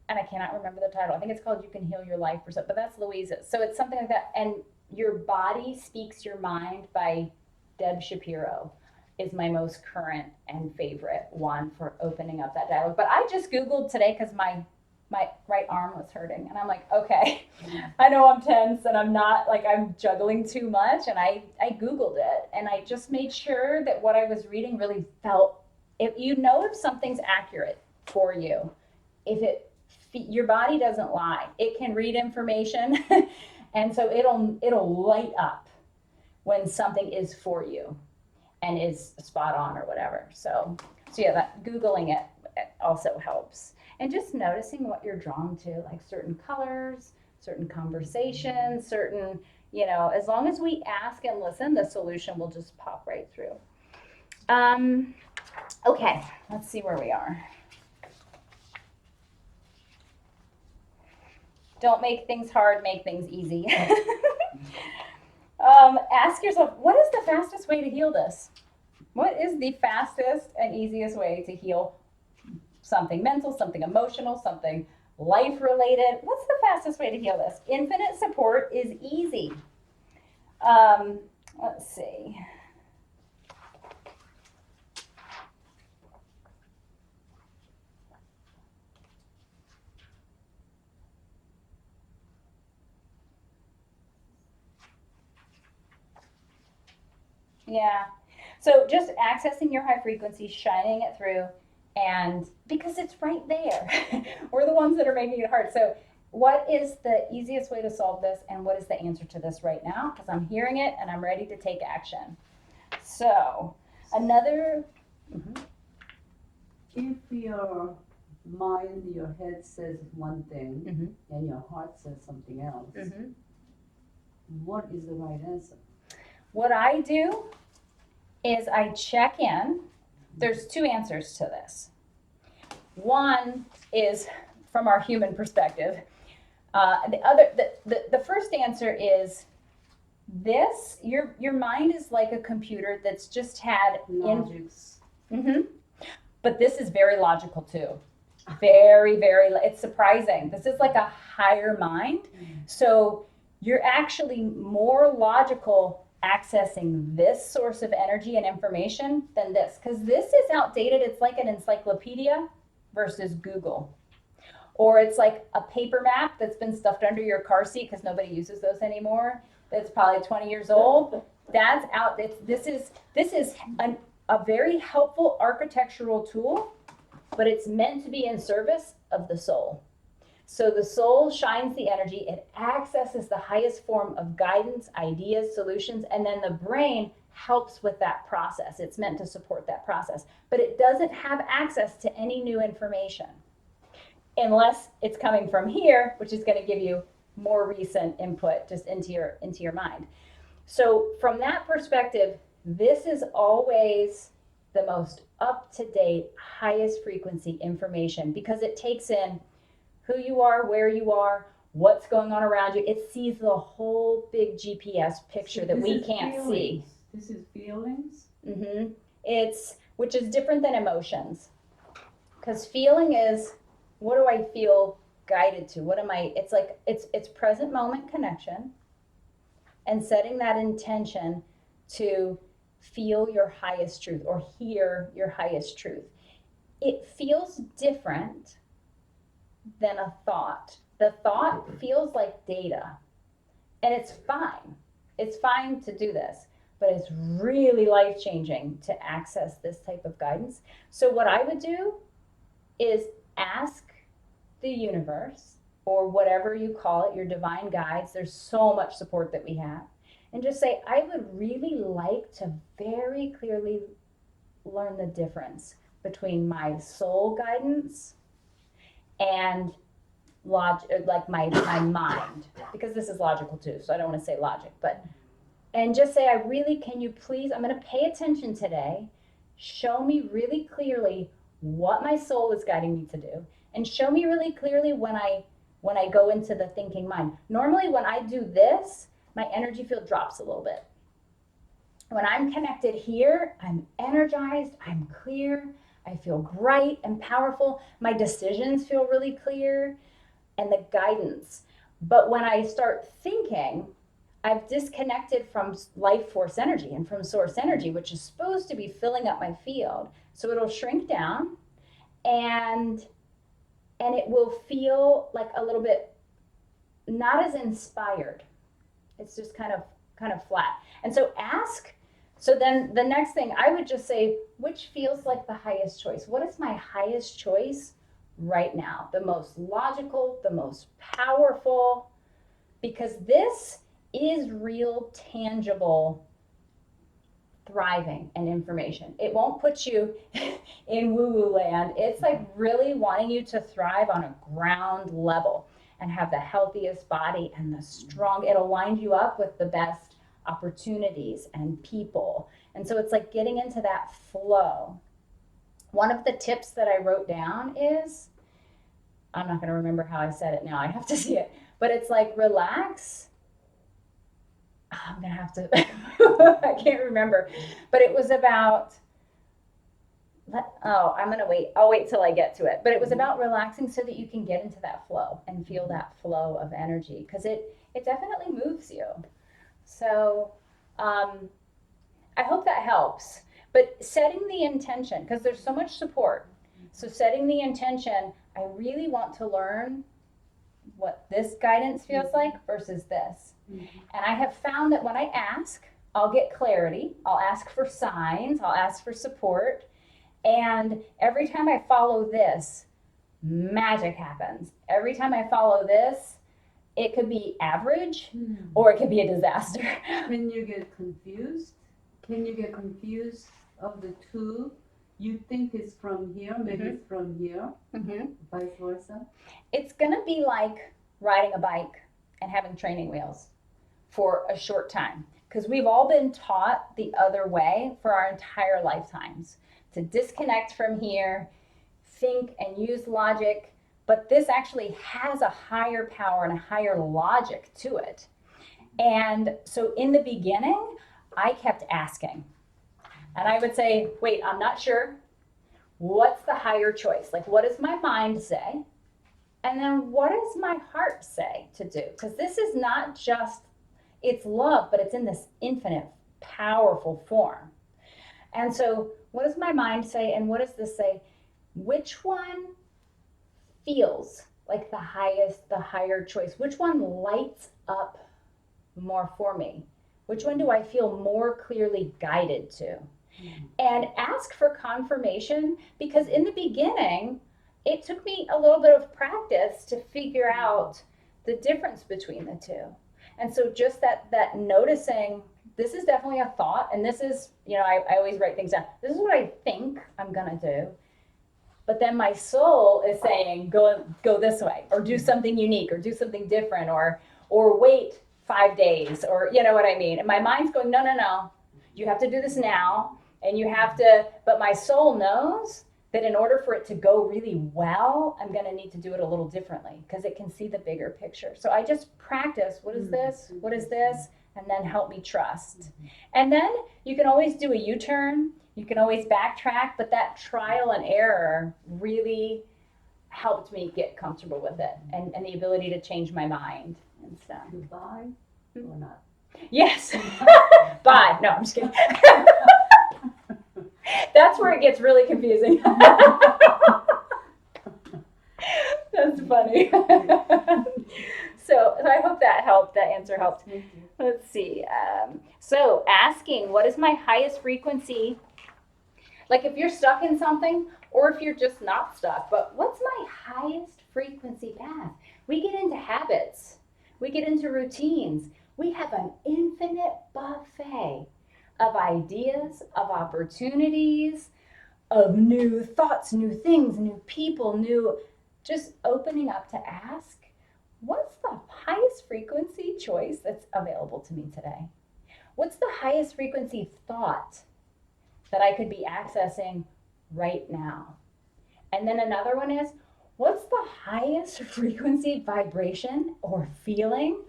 S1: and I cannot remember the title. I think it's called You Can Heal Your Life or something, but that's Louise's. So it's something like that. And Your Body Speaks Your Mind by Deb Shapiro is my most current and favorite one for opening up that dialogue. But I just Googled today because my right arm was hurting, and I'm like, okay, I know I'm tense and I'm not, like, I'm juggling too much, and I Googled it, and I just made sure that what I was reading really felt, if something's accurate for you, your body doesn't lie, it can read information, and so it'll light up when something is for you and is spot on or whatever. So yeah, that Googling it also helps. And just noticing what you're drawn to, like certain colors, certain conversations, certain, as long as we ask and listen, the solution will just pop right through. Okay, let's see where we are. Don't make things hard, make things easy. Ask yourself, what is the fastest way to heal this? What is the fastest and easiest way to heal something mental, something emotional, something life related? What's the fastest way to heal this? Infinite support is easy. Let's see. Yeah. So just accessing your high frequency, shining it through, And because it's right there, we're the ones that are making it hard. So, what is the easiest way to solve this, and what is the answer to this right now? Because I'm hearing it and I'm ready to take action. So, another. Mhm.
S2: If your mind, your head says one thing
S1: Mhm.
S2: and your heart says something else,
S1: Mhm.
S2: what is the right answer?
S1: What I do is I check in. There's two answers to this. One is from our human perspective. The first answer is this. Your mind is like a computer that's just had
S2: Logics.
S1: But this is very logical too. Very, very. It's surprising. This is like a higher mind. So you're actually more logical accessing this source of energy and information than this, because this is outdated. It's like an encyclopedia versus Google. Or it's like a paper map that's been stuffed under your car seat because nobody uses those anymore. That's probably 20 years old. That's out. This is a very helpful architectural tool, but it's meant to be in service of the soul. So the soul shines the energy, it accesses the highest form of guidance, ideas, solutions, and then the brain helps with that process. It's meant to support that process, but it doesn't have access to any new information unless it's coming from here, which is going to give you more recent input just into your mind. So from that perspective, this is always the most up-to-date, highest frequency information because it takes in who you are, where you are, what's going on around you. It sees the whole big GPS picture that we can't see.
S2: This is feelings.
S1: It's which is different than emotions, because feeling is, what do I feel guided to? What am I? It's like it's present moment connection, and setting that intention to feel your highest truth or hear your highest truth. It feels different than a thought. The thought feels like data, and it's fine. It's fine to do this, but it's really life changing to access this type of guidance. So, what I would do is ask the universe, or whatever you call it, your divine guides. There's so much support that we have. And just say, I would really like to very clearly learn the difference between my soul guidance and like my mind, because this is logical too, so I don't want to say logic, but and just say, can you please, I'm going to pay attention today, show me really clearly what my soul is guiding me to do, and show me really clearly when I go into the thinking mind. Normally when I do this, my energy field drops a little bit. When I'm connected here, I'm energized, I'm clear, I feel bright and powerful, my decisions feel really clear, and the guidance. But when I start thinking, I've disconnected from life force energy and from source energy, which is supposed to be filling up my field. So it'll shrink down, and it will feel like a little bit not as inspired. It's just kind of flat. And so then the next thing I would just say, which feels like the highest choice? What is my highest choice right now? The most logical, the most powerful, because this is real, tangible thriving and information. It won't put you in woo-woo land. It's like really wanting you to thrive on a ground level and have the healthiest body and the strong, it'll line you up with the best opportunities and people. And so it's like getting into that flow. One of the tips that I wrote down is, I'm not going to remember how I said it now, I have to see it, but it's like relax. I'm going to have to, I can't remember, but it was about, I'm going to wait. I'll wait till I get to it. But it was about relaxing so that you can get into that flow and feel that flow of energy, because it definitely moves you. So I hope that helps. But setting the intention, because there's so much support. So setting the intention, I really want to learn what this guidance feels like versus this. And I have found that when I ask, I'll get clarity. I'll ask for signs. I'll ask for support. And every time I follow this, magic happens. Every time I follow this, it could be average or it could be a disaster.
S2: Can you get confused? Can you get confused of the two? You think it's from here, maybe it's from here, vice versa?
S1: It's going to be like riding a bike and having training wheels for a short time, because we've all been taught the other way for our entire lifetimes, to disconnect from here, think and use logic, but this actually has a higher power and a higher logic to it. And so in the beginning, I kept asking. And I would say, wait, I'm not sure. What's the higher choice? Like, what does my mind say? And then what does my heart say to do? Because this is not just, it's love, but it's in this infinite, powerful form. And so what does my mind say? And what does this say? Which one feels like the higher choice? Which one lights up more for me? Which one do I feel more clearly guided to? And ask for confirmation, because in the beginning, it took me a little bit of practice to figure out the difference between the two. And so just that noticing, this is definitely a thought, and this is, I always write things down. This is what I think I'm gonna do. But then my soul is saying, go this way, or do something unique, or do something different, or wait 5 days, or you know what I mean? And my mind's going, no, you have to do this now, and you have to, but my soul knows that in order for it to go really well, I'm gonna need to do it a little differently, because it can see the bigger picture. So I just practice, what is this? What is this? And then help me trust. And then you can always do a U-turn, you can always backtrack, but that trial and error really helped me get comfortable with it, and the ability to change my mind and stuff.
S2: Goodbye or not?
S1: Yes. Bye. No, I'm just kidding. That's where it gets really confusing. That's funny. So I hope that helped, that answer helped.
S2: Thank you.
S1: Let's see. So asking, what is my highest frequency? Like if you're stuck in something, or if you're just not stuck, but what's my highest frequency path? We get into habits. We get into routines. We have an infinite buffet of ideas, of opportunities, of new thoughts, new things, new people, just opening up to ask, what's the highest frequency choice that's available to me today? What's the highest frequency thought that I could be accessing right now? And then another one is, what's the highest frequency vibration or feeling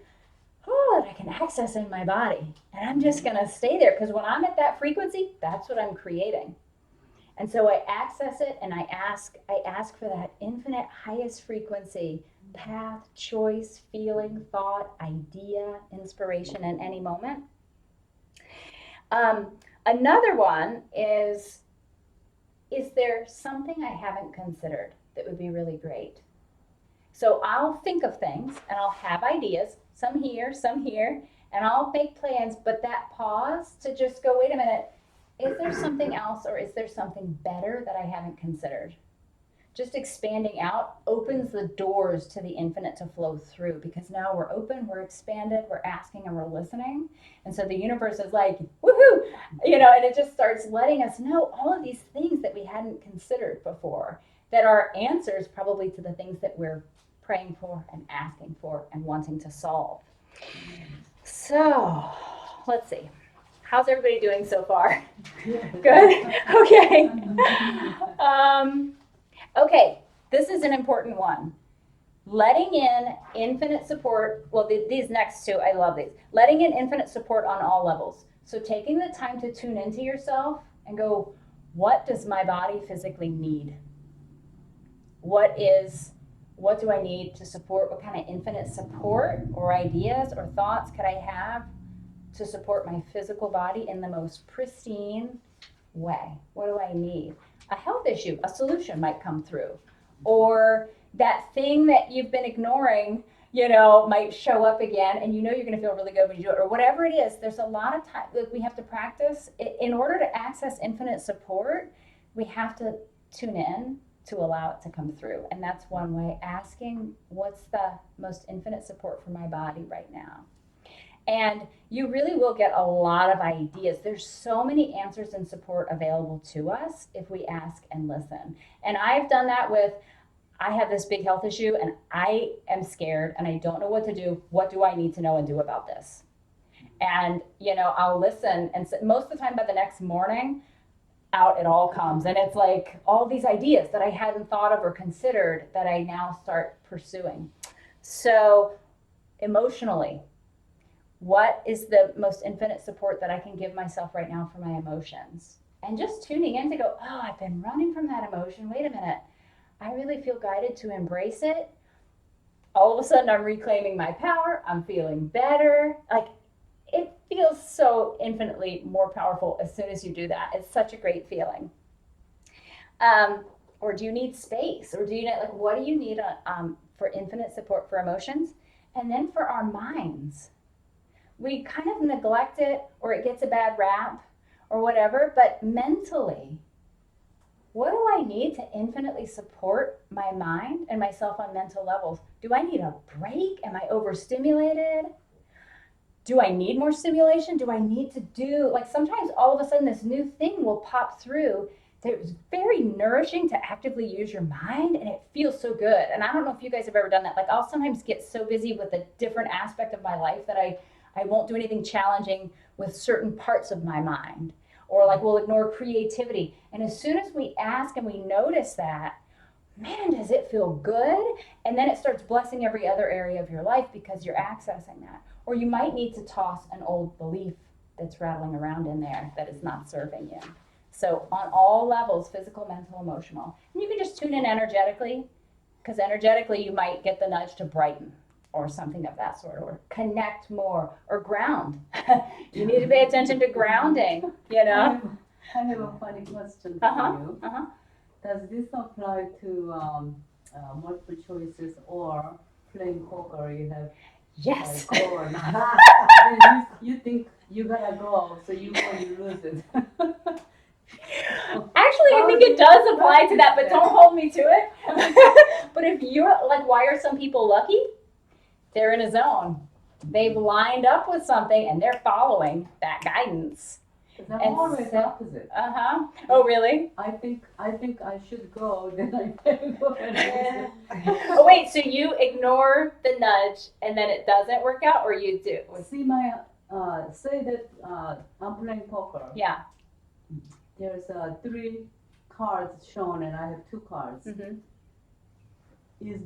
S1: that I can access in my body? And I'm just going to stay there, because when I'm at that frequency, that's what I'm creating. And so I access it, and I ask for that infinite highest frequency path, choice, feeling, thought, idea, inspiration in any moment. Another one is there something I haven't considered that would be really great? So I'll think of things and I'll have ideas, some here, and I'll make plans, but that pause to just go, wait a minute, is there something else, or is there something better that I haven't considered? Just expanding out opens the doors to the infinite to flow through, because now we're open, we're expanded, we're asking, and we're listening. And so the universe is like, woohoo, and it just starts letting us know all of these things that we hadn't considered before, that are answers probably to the things that we're praying for and asking for and wanting to solve. So let's see. How's everybody doing so far? Good? Okay. Okay, this is an important one. Letting in infinite support. Well, these next two, I love these. Letting in infinite support on all levels. So taking the time to tune into yourself and go, what does my body physically need? What do I need to support? What kind of infinite support or ideas or thoughts could I have to support my physical body in the most pristine way? What do I need? A health issue, a solution might come through. Or that thing that you've been ignoring, might show up again, and you're going to feel really good when you do it. Or whatever it is, there's a lot of time that we have to practice. In order to access infinite support, we have to tune in to allow it to come through. And that's one way, asking what's the most infinite support for my body right now. And you really will get a lot of ideas. There's so many answers and support available to us if we ask and listen. And I've done that with, I have this big health issue and I am scared and I don't know what to do. What do I need to know and do about this? And, I'll listen. And most of the time by the next morning, out it all comes. And it's like all these ideas that I hadn't thought of or considered that I now start pursuing. So, emotionally, what is the most infinite support that I can give myself right now for my emotions? And just tuning in to go, oh, I've been running from that emotion. Wait a minute. I really feel guided to embrace it. All of a sudden, I'm reclaiming my power. I'm feeling better. Like, it feels so infinitely more powerful as soon as you do that. It's such a great feeling. Or do you need space? Or do you need, what do you need for infinite support for emotions? And then for our minds. We kind of neglect it, or it gets a bad rap or whatever, but mentally, what do I need to infinitely support my mind and myself on mental levels? Do I need a break? Am I overstimulated? Do I need more stimulation? Do I need to do, sometimes all of a sudden this new thing will pop through that is very nourishing to actively use your mind, and it feels so good. And I don't know if you guys have ever done that. I'll sometimes get so busy with a different aspect of my life that I won't do anything challenging with certain parts of my mind, or we'll ignore creativity. And as soon as we ask and we notice that, man, does it feel good? And then it starts blessing every other area of your life because you're accessing that. Or you might need to toss an old belief that's rattling around in there that is not serving you. So on all levels, physical, mental, emotional. And you can just tune in energetically, because energetically you might get the nudge to brighten or something of that sort, or connect more, or ground. You need to pay attention to grounding,
S2: I have a funny question for you. Does this apply to multiple choices or playing poker? You have
S1: Yes.
S2: go or not. Then you think you gotta go, so you go and you lose it.
S1: Actually, I think it does apply to that, but don't hold me to it. But if you're why are some people lucky? They're in a zone. They've lined up with something and they're following that guidance.
S2: I'm always opposite.
S1: Oh, really?
S2: I think I should go, then I can go and
S1: Oh, wait, so you ignore the nudge and then it doesn't work out, or you do?
S2: See say that I'm playing poker.
S1: Yeah.
S2: There's 3 cards shown and I have 2 cards.
S1: Mm-hmm.
S2: Is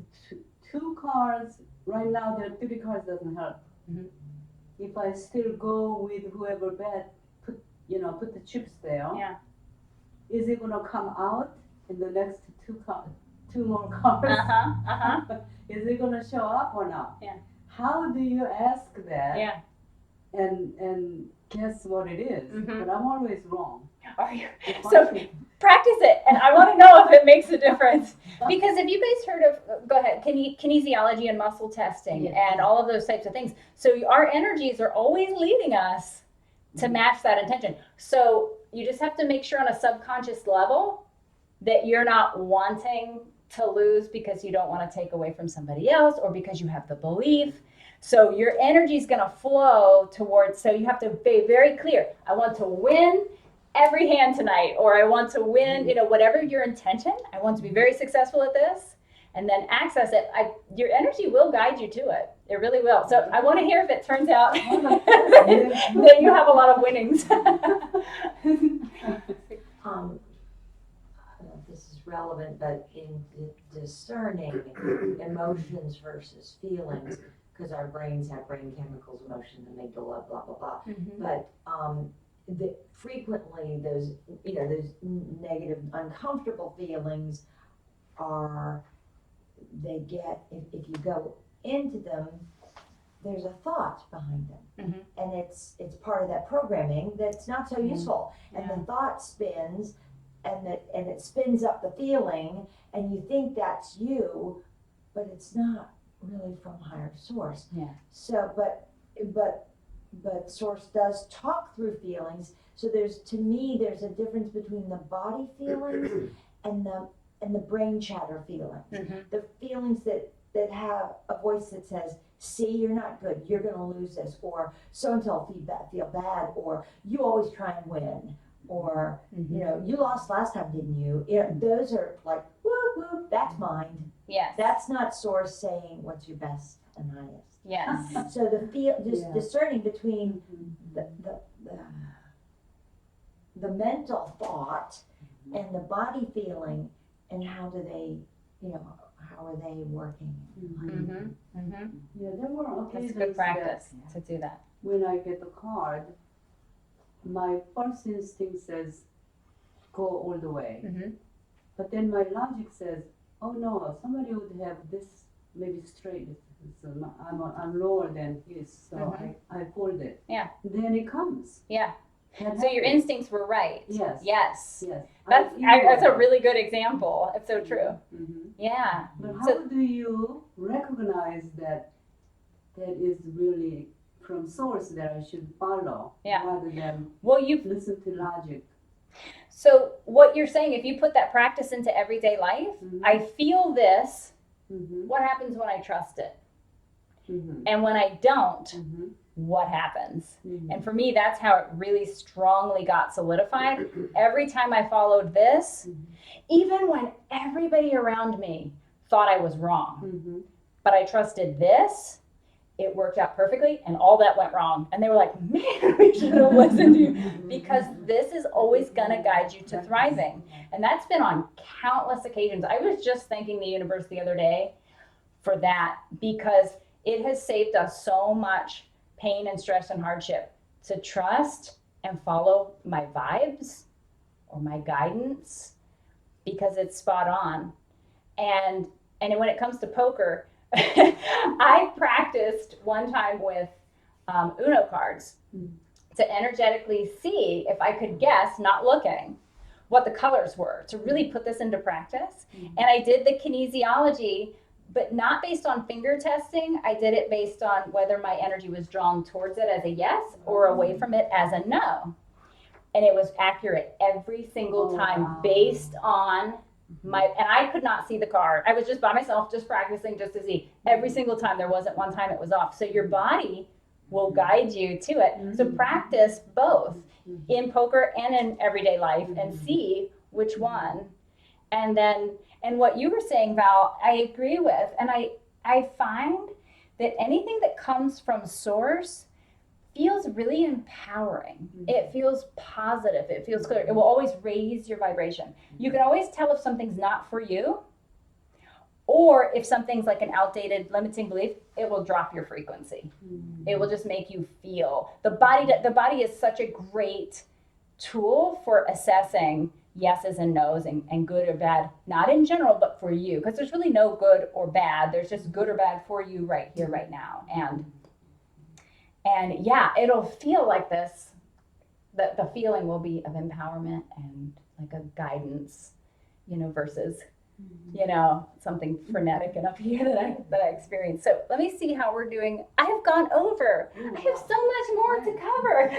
S2: 2 cards, right now there are 3 cards doesn't help.
S1: Mm-hmm.
S2: If I still go with whoever bet, put the chips there.
S1: Yeah.
S2: Is it gonna come out in the next 2 more cards? Is it gonna show up or not?
S1: Yeah.
S2: How do you ask that?
S1: Yeah.
S2: And guess what it is?
S1: Mm-hmm.
S2: But I'm always wrong.
S1: Are you? So practice it, and I want to know if it makes a difference. Because if you guys heard of, go ahead, kinesiology and muscle testing and all of those types of things. So our energies are always leading us to match that intention. So you just have to make sure on a subconscious level that you're not wanting to lose because you don't want to take away from somebody else, or because you have the belief. So your energy is going to flow towards, so you have to be very clear. I want to win every hand tonight, or I want to win, whatever your intention. I want to be very successful at this, and then access it. Your energy will guide you to it. It really will. So I want to hear if it turns out that you have a lot of winnings.
S3: I don't know if this is relevant, but in discerning emotions versus feelings, because our brains have brain chemicals, emotions, amygdala, blah, blah, blah.
S1: Mm-hmm.
S3: But frequently those negative, uncomfortable feelings they get, if you go into them, there's a thought behind them.
S1: Mm-hmm.
S3: And it's part of that programming that's not so useful. And
S1: Yeah.
S3: the thought spins, and it spins up the feeling, and you think that's you, but it's not really from higher source.
S1: Yeah.
S3: So, but source does talk through feelings, So to me, there's a difference between the body feelings and the brain chatter feelings. The feelings that have a voice that says, see, you're not good, you're gonna lose this, or so-and-so feel bad, or you always try and win, or, you know, you lost last time, didn't you? You know, those are like, whoop, whoop, that's mind.
S1: Yes.
S3: That's not source saying what's your best and highest.
S1: Yes.
S3: So discerning between the mental thought and the body feeling, and how do they, you know, how are they working?
S2: Yeah, there were
S1: That's
S2: occasions
S1: good practice
S2: that
S1: to do that.
S2: when I get the card, my first instinct says, go all the way. But then my logic says, oh no, somebody would have this maybe straight. So I'm lower than his, so I fold it.
S1: Yeah.
S2: Then it comes.
S1: Yeah.
S2: That
S1: So your
S2: happens.
S1: instincts were right.
S2: Yes.
S1: Yes.
S2: Yes.
S1: That's a really good example. It's so true. Yeah.
S2: But how do you recognize that is really from source that I should follow rather than listen to logic?
S1: So what you're saying, if you put that practice into everyday life, I feel this. What happens when I trust it? And when I don't, what happens? And for me, that's how it really strongly got solidified. Every time I followed this, even when everybody around me thought I was wrong, but I trusted this, it worked out perfectly, and all that went wrong. And they were like, man, we should have listened to you. Because this is always going to guide you to thriving. And that's been on countless occasions. I was just thanking the universe the other day for that, because it has saved us so much pain and stress and hardship to trust and follow my vibes or my guidance, because it's spot on. And when it comes to poker, I practiced one time with Uno cards to energetically see if I could guess, not looking, what the colors were, to really put this into practice. And I did the kinesiology, but not based on finger testing. I did it based on whether my energy was drawn towards it as a yes or away from it as a no. And it was accurate every single time based on and I could not see the card. I was just by myself, just practicing just to see. Every single time, there wasn't one time it was off. So your body will guide you to it. So practice both in poker and in everyday life and see which one. And what you were saying, Val, I agree with. And I find that anything that comes from source feels really empowering. It feels positive. It feels clear. It will always raise your vibration. You can always tell if something's not for you, or if something's like an outdated limiting belief, it will drop your frequency. It will just make you feel. The body is such a great tool for assessing yeses and nos and good or bad, not in general, but for you, because there's really no good or bad. There's just good or bad for you right here, right now. And yeah, it'll feel like this. The feeling will be of empowerment and like a guidance, versus, something frenetic and up here that I experienced. So let me see how we're doing. I have gone over. I have so much more to cover.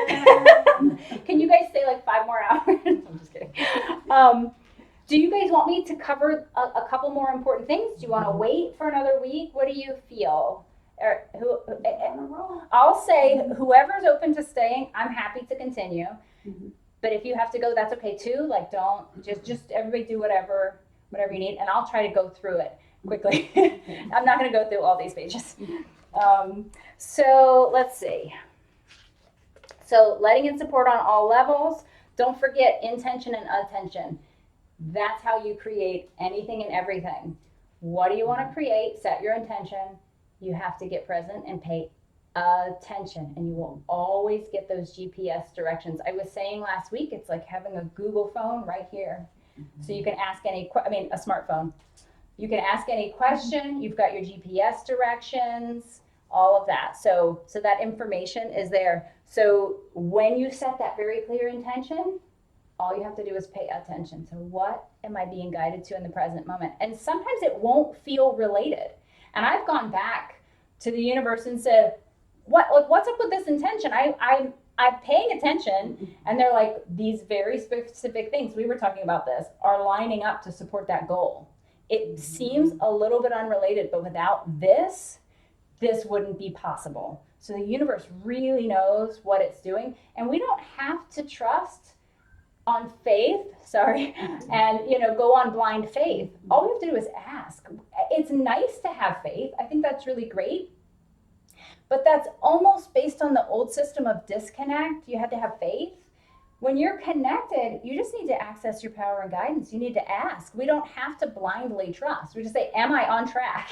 S1: Can you guys stay like 5 more hours? I'm just kidding. Do you guys want me to cover a couple more important things? Do you want to wait for another week? What do you feel? I'll say whoever's open to staying, I'm happy to continue. But if you have to go, that's okay too. Like, don't just everybody do whatever you need, and I'll try to go through it quickly. I'm not going to go through all these pages. So let's see. So letting in support on all levels. Don't forget intention and attention. That's how you create anything and everything. What do you want to create? Set your intention. You have to get present and pay attention, and you will always get those GPS directions. I was saying last week, it's like having a Google phone right here. So you can ask a smartphone. You can ask any question. You've got your GPS directions, all of that. So that information is there. So when you set that very clear intention, all you have to do is pay attention. So what am I being guided to in the present moment? And sometimes it won't feel related. And I've gone back to the universe and said, what's up with this intention? I'm paying attention, and they're like, these very specific things, we were talking about this, are lining up to support that goal. It seems a little bit unrelated, but without this wouldn't be possible. So the universe really knows what it's doing, and we don't have to trust on faith, sorry, and go on blind faith. All we have to do is ask. It's nice to have faith. I think that's really great. But that's almost based on the old system of disconnect. You had to have faith. When you're connected, you just need to access your power and guidance. You need to ask. We don't have to blindly trust. We just say, am I on track?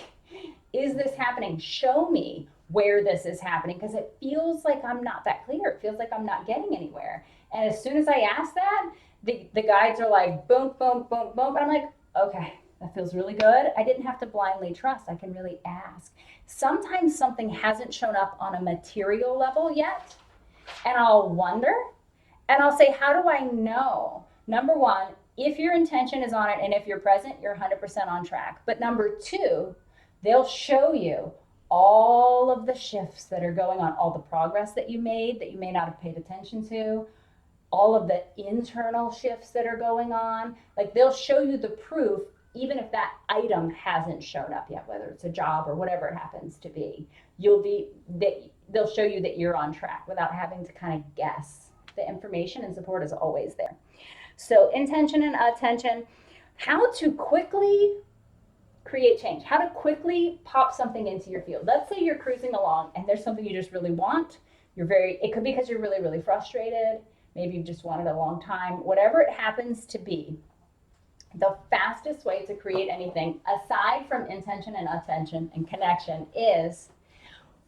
S1: Is this happening? Show me where this is happening, because it feels like I'm not that clear. It feels like I'm not getting anywhere. And as soon as I ask that, the guides are like, boom, boom, boom, boom. And I'm like, okay, that feels really good. I didn't have to blindly trust. I can really ask. Sometimes something hasn't shown up on a material level yet, and I'll wonder, and I'll say, how do I know? Number one, if your intention is on it and if you're present, you're 100% on track. But number two, they'll show you all of the shifts that are going on, all the progress that you made that you may not have paid attention to, all of the internal shifts that are going on. Like, they'll show you the proof even if that item hasn't shown up yet, whether it's a job or whatever it happens to be. They'll show you that you're on track without having to kind of guess. The information and support is always there. So intention and attention, how to quickly create change, how to quickly pop something into your field. Let's say you're cruising along and there's something you just really want. It could be because you're really, really frustrated. Maybe you've just wanted a long time. Whatever it happens to be, the fastest way to create anything, aside from intention and attention and connection, is,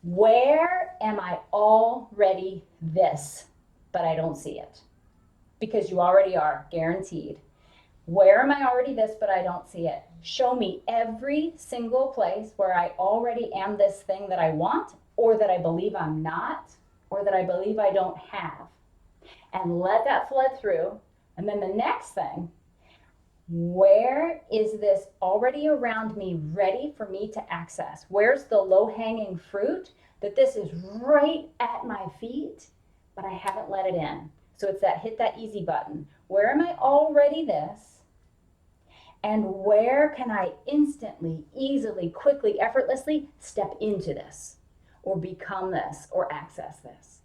S1: where am I already this, but I don't see it? Because you already are, guaranteed. Where am I already this, but I don't see it? Show me every single place where I already am this thing that I want, or that I believe I'm not, or that I believe I don't have. And let that flood through. And then the next thing, where is this already around me, ready for me to access? Where's the low-hanging fruit that this is right at my feet, but I haven't let it in? So it's that hit that easy button. Where am I already this? And where can I instantly, easily, quickly, effortlessly step into this, or become this, or access this?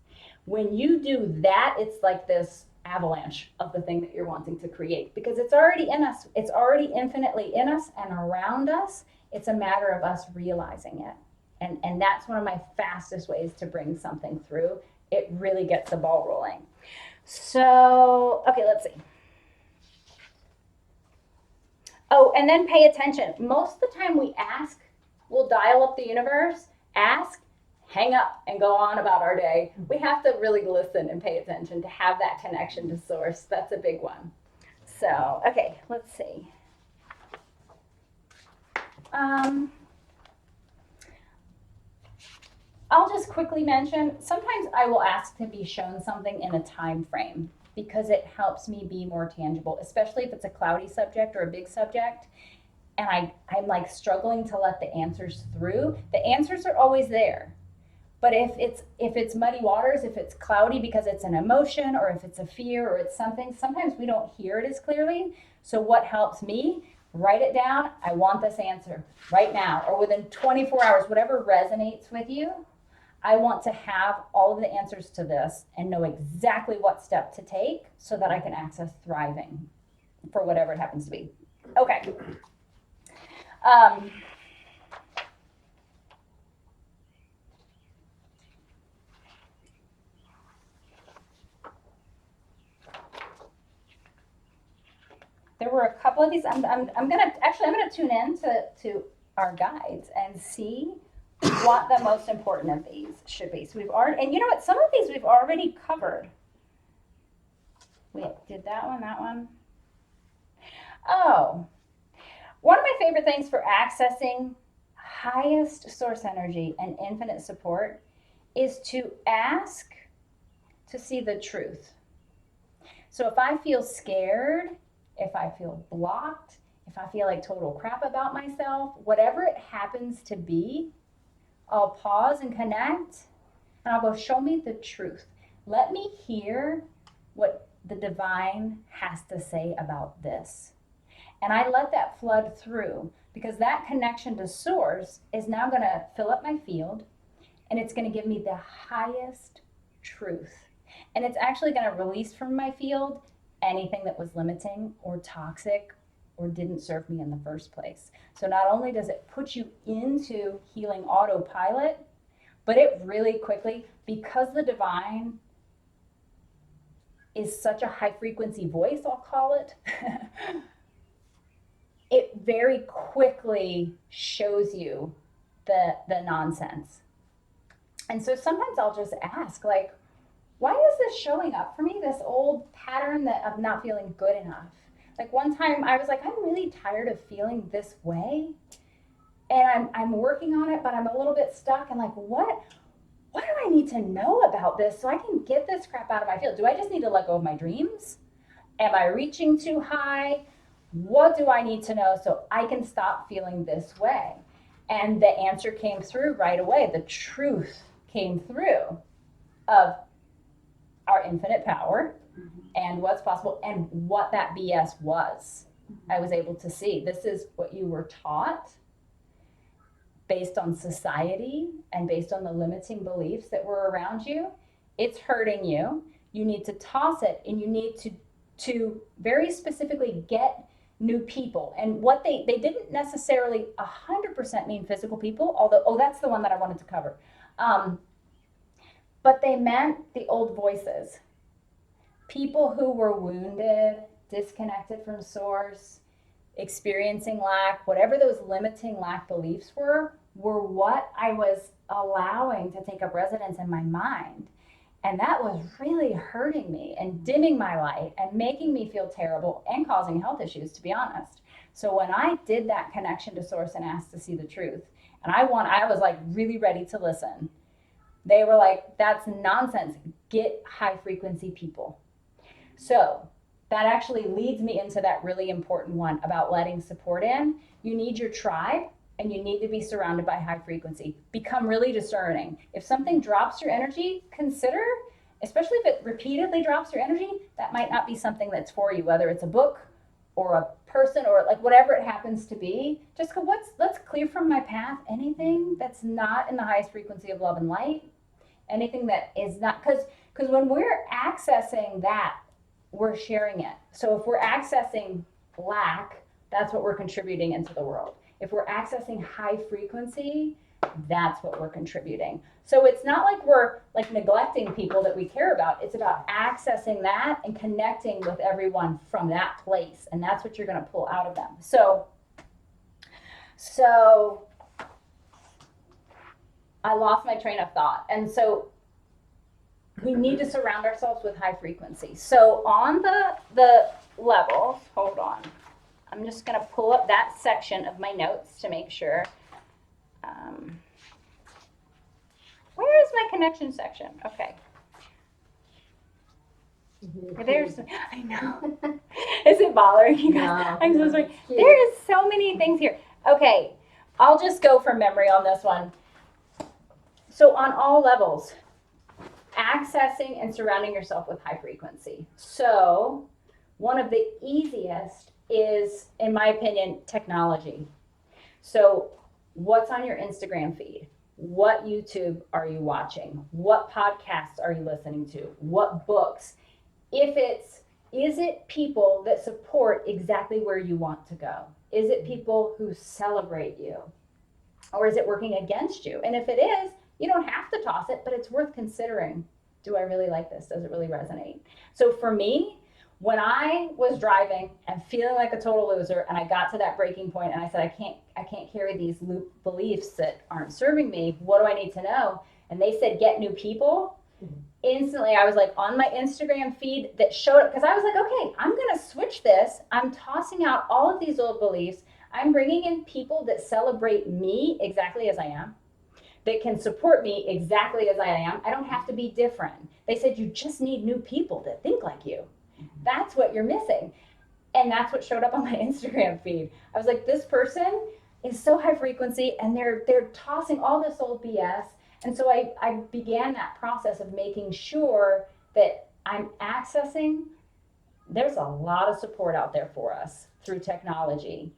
S1: When you do that, it's like this avalanche of the thing that you're wanting to create, because it's already in us. It's already infinitely in us and around us. It's a matter of us realizing it. And that's one of my fastest ways to bring something through. It really gets the ball rolling. So, okay, let's see. Oh, and then pay attention. Most of the time we ask, we'll dial up the universe, ask, hang up, and go on about our day. We have to really listen and pay attention to have that connection to source. That's a big one. So, okay, let's see. I'll just quickly mention, sometimes I will ask to be shown something in a time frame, because it helps me be more tangible, especially if it's a cloudy subject or a big subject, and I'm like struggling to let the answers through. The answers are always there. But if it's muddy waters, if it's cloudy because it's an emotion, or if it's a fear, or it's something, sometimes we don't hear it as clearly. So what helps me? Write it down. I want this answer right now, or within 24 hours, whatever resonates with you. I want to have all of the answers to this and know exactly what step to take so that I can access thriving for whatever it happens to be. Okay. There were a couple of these. I'm gonna tune in to our guides and see what the most important of these should be. So we've already, and you know what? Some of these we've already covered. We did that one. Oh, one of my favorite things for accessing highest source energy and infinite support is to ask to see the truth. So if I feel scared, if I feel blocked, if I feel like total crap about myself, whatever it happens to be, I'll pause and connect, and I'll go, show me the truth. Let me hear what the divine has to say about this. And I let that flood through because that connection to source is now going to fill up my field and it's going to give me the highest truth. And it's actually going to release from my field anything that was limiting or toxic or didn't serve me in the first place. So not only does it put you into healing autopilot, but it really quickly, because the divine is such a high frequency voice, I'll call it, it very quickly shows you the nonsense. And so sometimes I'll just ask, like, why is this showing up for me? This old pattern that of not feeling good enough. Like one time I was like, I'm really tired of feeling this way. And I'm working on it, but I'm a little bit stuck. And like, what do I need to know about this so I can get this crap out of my field? Do I just need to let go of my dreams? Am I reaching too high? What do I need to know so I can stop feeling this way? And the answer came through right away. The truth came through of our infinite power and what's possible and what that BS was. I was able to see this is what you were taught based on society and based on the limiting beliefs that were around you. It's hurting you. You need to toss it, and you need to very specifically get new people. And what they didn't necessarily 100% mean physical people, although, that's the one that I wanted to cover. But they meant the old voices. People who were wounded, disconnected from source, experiencing lack, whatever those limiting lack beliefs were what I was allowing to take up residence in my mind. And that was really hurting me and dimming my light and making me feel terrible and causing health issues, to be honest. So when I did that connection to source and asked to see the truth, and I was like really ready to listen, they were like, that's nonsense. Get high frequency people. So that actually leads me into that really important one about letting support in. You need your tribe and you need to be surrounded by high frequency. Become really discerning. If something drops your energy, consider, especially if it repeatedly drops your energy, that might not be something that's for you, whether it's a book or a person or like whatever it happens to be. Just go, let's clear from my path anything that's not in the highest frequency of love and light. Anything that is not, because when we're accessing that, we're sharing it. So if we're accessing lack, that's what we're contributing into the world. If we're accessing high frequency, that's what we're contributing. So it's not like we're like neglecting people that we care about. It's about accessing that and connecting with everyone from that place. And that's what you're going to pull out of them. So I lost my train of thought. And so we need to surround ourselves with high frequency. So on the levels, hold on. I'm just going to pull up that section of my notes to make sure. Where is my connection section? Okay. There's, I know. Is it bothering you guys? I'm so sorry. There is so many things here. Okay. I'll just go from memory on this one. So on all levels, accessing and surrounding yourself with high frequency. So one of the easiest is, in my opinion, technology. So what's on your Instagram feed? What YouTube are you watching? What podcasts are you listening to? What books? Is it people that support exactly where you want to go? Is it people who celebrate you? Or is it working against you? And if it is, you don't have to toss it, but it's worth considering. Do I really like this? Does it really resonate? So for me, when I was driving and feeling like a total loser and I got to that breaking point and I said, I can't carry these loop beliefs that aren't serving me. What do I need to know? And they said, get new people. Instantly, I was like on my Instagram feed that showed up because I was like, okay, I'm going to switch this. I'm tossing out all of these old beliefs. I'm bringing in people that celebrate me exactly as I am, that can support me exactly as I am. I don't have to be different. They said, you just need new people that think like you. That's what you're missing. And that's what showed up on my Instagram feed. I was like, this person is so high frequency and they're tossing all this old BS And so I began that process of making sure that I'm accessing, there's a lot of support out there for us through technology.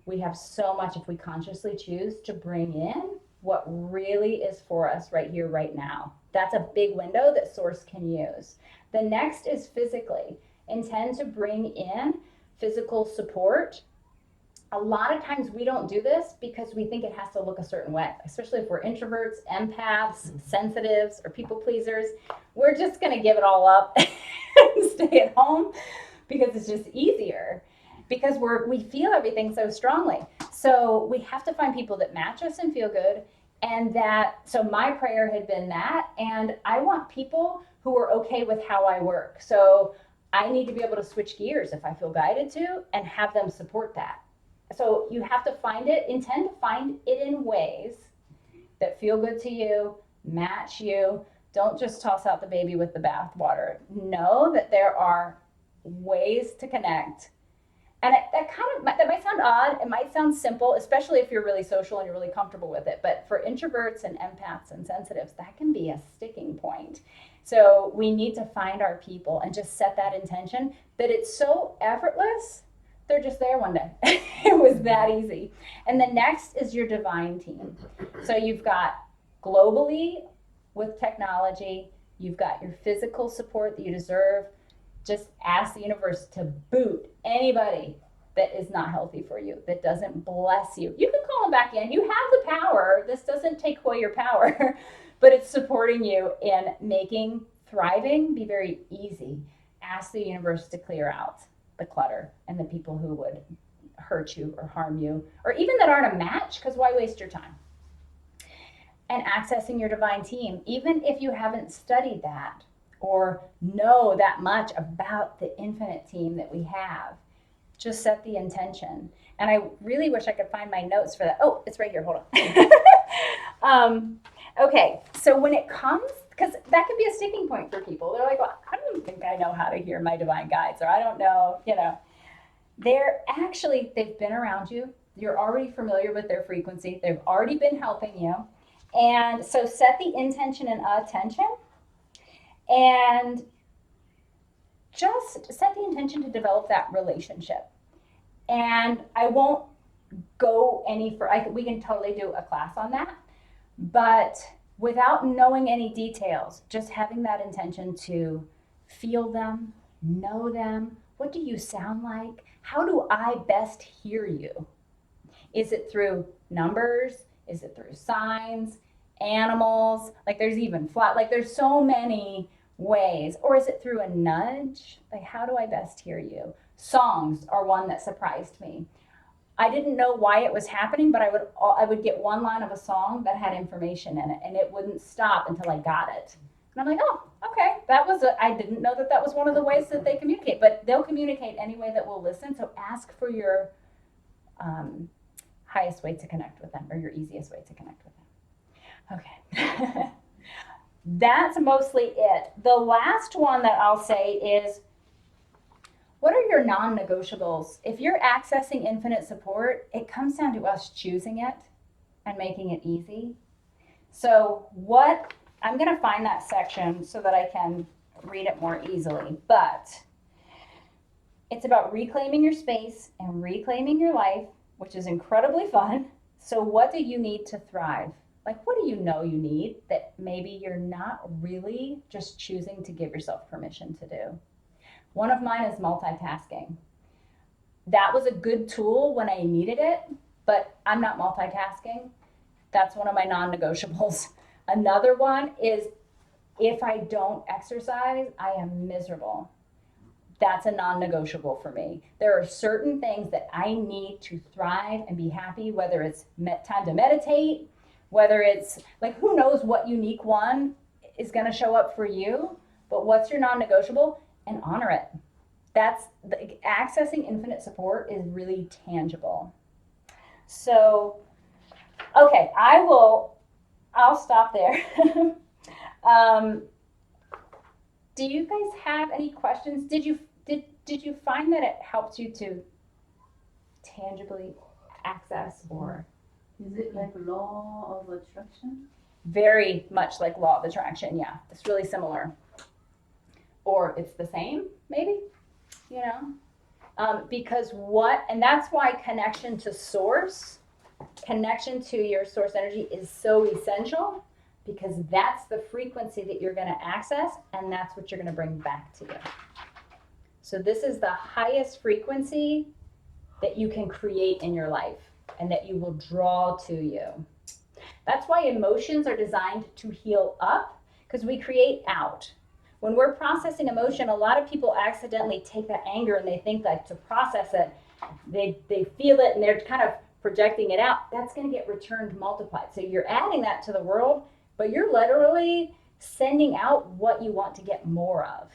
S1: We have so much if we consciously choose to bring in what really is for us right here, right now. That's a big window that Source can use. The next is physically. Intend to bring in physical support. A lot of times we don't do this because we think it has to look a certain way, especially if we're introverts, empaths, sensitives, or people pleasers. We're just going to give it all up and stay at home because it's just easier, because we feel everything so strongly. So we have to find people that match us and feel good. And that, so my prayer had been that, and I want people who are okay with how I work. So I need to be able to switch gears if I feel guided to, and have them support that. So you have to find it, intend to find it in ways that feel good to you, match you. Don't just toss out the baby with the bathwater. Know that there are ways to connect. And that might sound odd. It might sound simple, especially if you're really social and you're really comfortable with it. But for introverts and empaths and sensitives, that can be a sticking point. So we need to find our people and just set that intention that it's so effortless. They're just there one day. It was that easy. And the next is your divine team. So you've got globally with technology, you've got your physical support that you deserve. Just ask the universe to boot anybody that is not healthy for you, that doesn't bless you. You can call them back in. You have the power. This doesn't take away your power, but it's supporting you in making thriving be very easy. Ask the universe to clear out the clutter and the people who would hurt you or harm you, or even that aren't a match, because why waste your time? And accessing your divine team, even if you haven't studied that or know that much about the infinite team that we have, just set the intention. And I really wish I could find my notes for that. Oh, it's right here. Hold on. Okay, so when it comes, because that could be a sticking point for people. They're like, well, I don't think I know how to hear my divine guides, or I don't know, they've been around you. You're already familiar with their frequency. They've already been helping you. And so set the intention and attention, and just set the intention to develop that relationship. And I won't go any further. We can totally do a class on that. But without knowing any details, just having that intention to feel them, know them. What do you sound like? How do I best hear you? Is it through numbers? Is it through signs, animals? Like there's even there's so many ways. Or is it through a nudge? Like, how do I best hear you? Songs are one that surprised me. I didn't know why it was happening, but I would get one line of a song that had information in it, and it wouldn't stop until I got it. And I'm like, oh, okay, I didn't know that was one of the ways that they communicate, but they'll communicate any way that will listen. So ask for your highest way to connect with them, or your easiest way to connect with them. Okay. That's mostly it. The last one that I'll say is, what are your non-negotiables? If you're accessing infinite support, it comes down to us choosing it and making it easy. So I'm going to find that section so that I can read it more easily, but it's about reclaiming your space and reclaiming your life, which is incredibly fun. So what do you need to thrive? Like, what do you know you need that maybe you're not really just choosing to give yourself permission to do? One of mine is multitasking. That was a good tool when I needed it, but I'm not multitasking. That's one of my non-negotiables. Another one is, if I don't exercise, I am miserable. That's a non-negotiable for me. There are certain things that I need to thrive and be happy, whether it's time to meditate, whether it's like, who knows what unique one is going to show up for you, but what's your non-negotiable, and honor it. Accessing infinite support is really tangible. So, okay, I'll stop there. Do you guys have any questions? Did you find that it helps you to tangibly access, or?
S2: Is it like law of attraction?
S1: very much like law of attraction. Yeah, it's really similar. Or it's the same, maybe, you know? Because and that's why connection to source, connection to your source energy is so essential, because that's the frequency that you're going to access, and that's what you're going to bring back to you. So this is the highest frequency that you can create in your life and that you will draw to you. That's why emotions are designed to heal up, because we create out. When we're processing emotion, a lot of people accidentally take that anger and they think like to process it, they feel it and they're kind of projecting it out. That's going to get returned multiplied. So you're adding that to the world, but you're literally sending out what you want to get more of.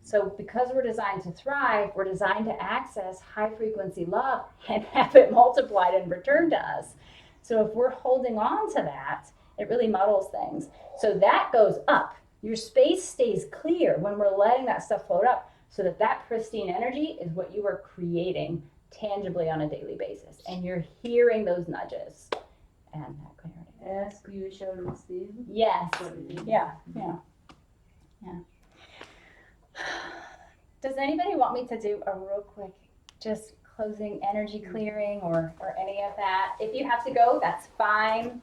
S1: So because we're designed to thrive, we're designed to access high frequency love and have it multiplied and returned to us. So if we're holding on to that, it really muddles things. So that goes up. Your space stays clear when we're letting that stuff float up, so that pristine energy is what you are creating tangibly on a daily basis. And you're hearing those nudges and that clarity.
S2: Ask, you shall receive.
S1: Yes.
S2: What it is.
S1: Yeah. Does anybody want me to do a real quick, just closing energy clearing or any of that? If you have to go, that's fine.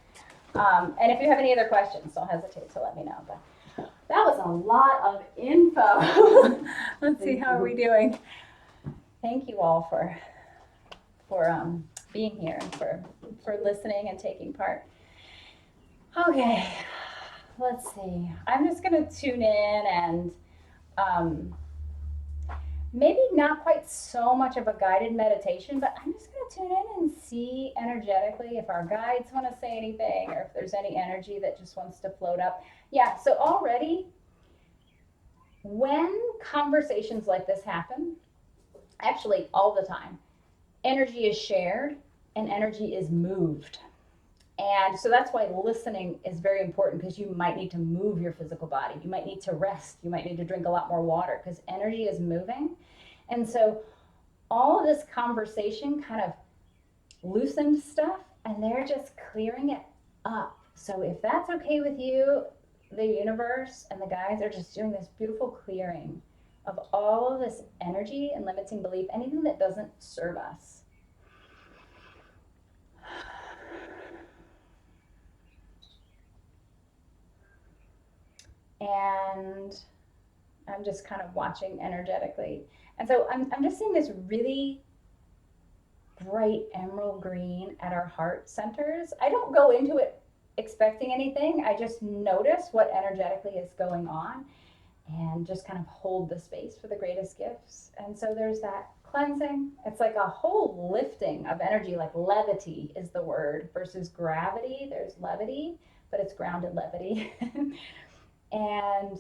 S1: And if you have any other questions, don't hesitate to let me know. But that was a lot of info. Let's see, how are we doing? Thank you all for being here and for listening and taking part. Okay, let's see. I'm just going to tune in and maybe not quite so much of a guided meditation, but I'm just going to tune in and see energetically if our guides want to say anything or if there's any energy that just wants to float up. Yeah, so already when conversations like this happen, actually all the time, energy is shared and energy is moved. And so that's why listening is very important, because you might need to move your physical body. You might need to rest. You might need to drink a lot more water because energy is moving. And so all of this conversation kind of loosened stuff, and they're just clearing it up. So if that's okay with you, the universe and the guides are just doing this beautiful clearing of all of this energy and limiting belief, anything that doesn't serve us. And I'm just kind of watching energetically. And so I'm just seeing this really bright emerald green at our heart centers. I don't go into it expecting anything. I just notice what energetically is going on and just kind of hold the space for the greatest gifts. And so there's that cleansing. It's like a whole lifting of energy, like levity is the word versus gravity. There's levity, but it's grounded levity. And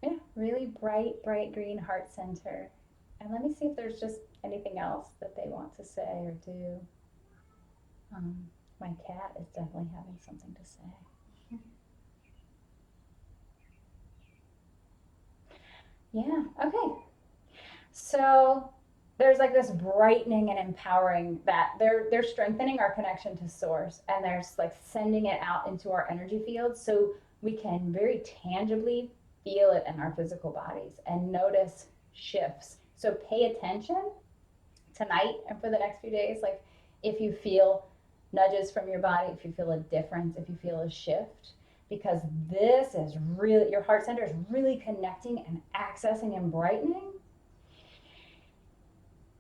S1: yeah, really bright green heart center. And let me see if there's just anything else that they want to say or do. My cat is definitely having something to say. Yeah, okay. So there's like this brightening and empowering that they're strengthening our connection to source, and they're like sending it out into our energy fields so we can very tangibly feel it in our physical bodies and notice shifts. So pay attention tonight and for the next few days, like if you feel nudges from your body, if you feel a difference, if you feel a shift, because this is really, your heart center is really connecting and accessing and brightening.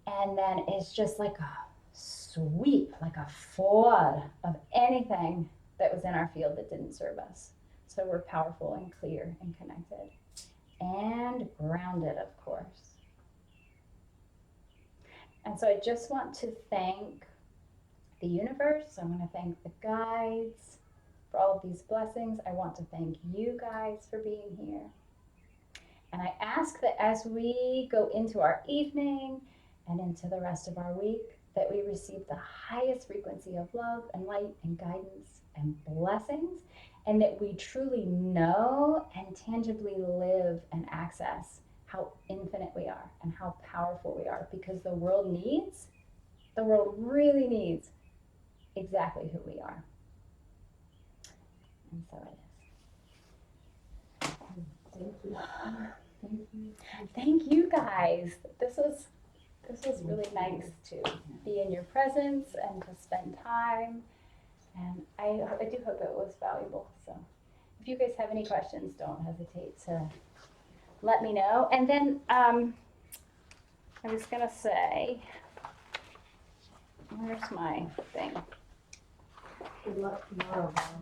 S1: And then it's just like a sweep, like a flood of anything that was in our field that didn't serve us. So we're powerful and clear and connected and grounded, of course. And so I just want to thank the universe. I want to thank the guides for all of these blessings. I want to thank you guys for being here. And I ask that as we go into our evening and into the rest of our week, that we receive the highest frequency of love and light and guidance and blessings, and that we truly know and tangibly live and access how infinite we are and how powerful we are, because the world really needs exactly who we are. And so it is.
S3: Thank you.
S1: Thank you guys. This was really nice to be in your presence and to spend time. And I do hope it was valuable. So if you guys have any questions, don't hesitate to let me know. And then I was gonna say, where's my thing?
S3: Good luck tomorrow, Mom.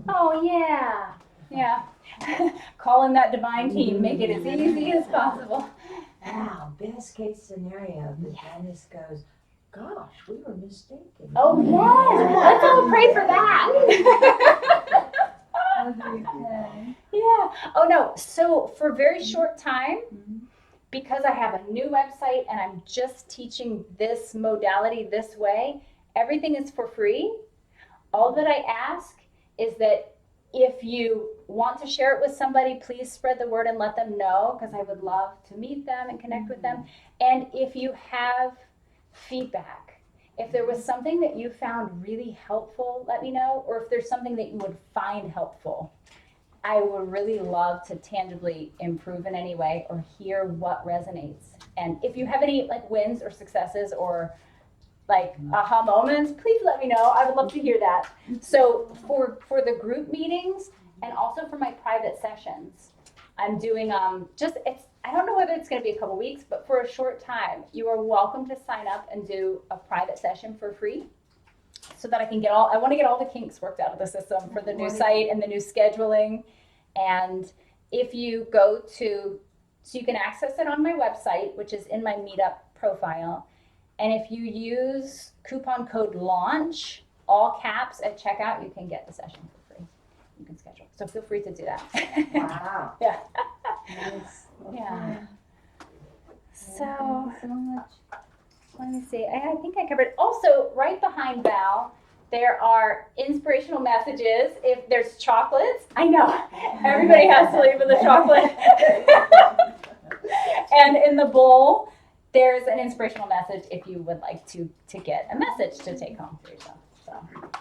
S1: Oh yeah, yeah. Call in that divine team. Make it as easy as possible.
S3: Now, best case scenario, the dentist goes, gosh, we were mistaken.
S1: Oh yes, let's all pray for that. Yeah. Oh no. So for a very short time, because I have a new website and I'm just teaching this modality this way, everything is for free. All that I ask is that if you want to share it with somebody, please spread the word and let them know, because I would love to meet them and connect with them. And if you have feedback, if there was something that you found really helpful, let me know. Or if there's something that you would find helpful, I would really love to tangibly improve in any way or hear what resonates. And if you have any like wins or successes or like aha moments, please let me know. I would love to hear that. So for the group meetings and also for my private sessions, I'm doing I don't know whether it's going to be a couple weeks, but for a short time, you are welcome to sign up and do a private session for free, so that I want to get all the kinks worked out of the system for the new site and the new scheduling. And if you go to, so you can access it on my website, which is in my Meetup profile. And if you use coupon code LAUNCH, all caps at checkout, you can get the session for free. You can schedule. So feel free to do that.
S3: Wow.
S1: Yeah.
S2: Nice.
S1: Yeah.
S2: Thank
S1: So
S2: you so much.
S1: let me see. I think I covered. Also, right behind Val, there are inspirational messages. If there's chocolates, I know everybody has to leave with a chocolate. And in the bowl, there's an inspirational message if you would like to get a message to take home for yourself. So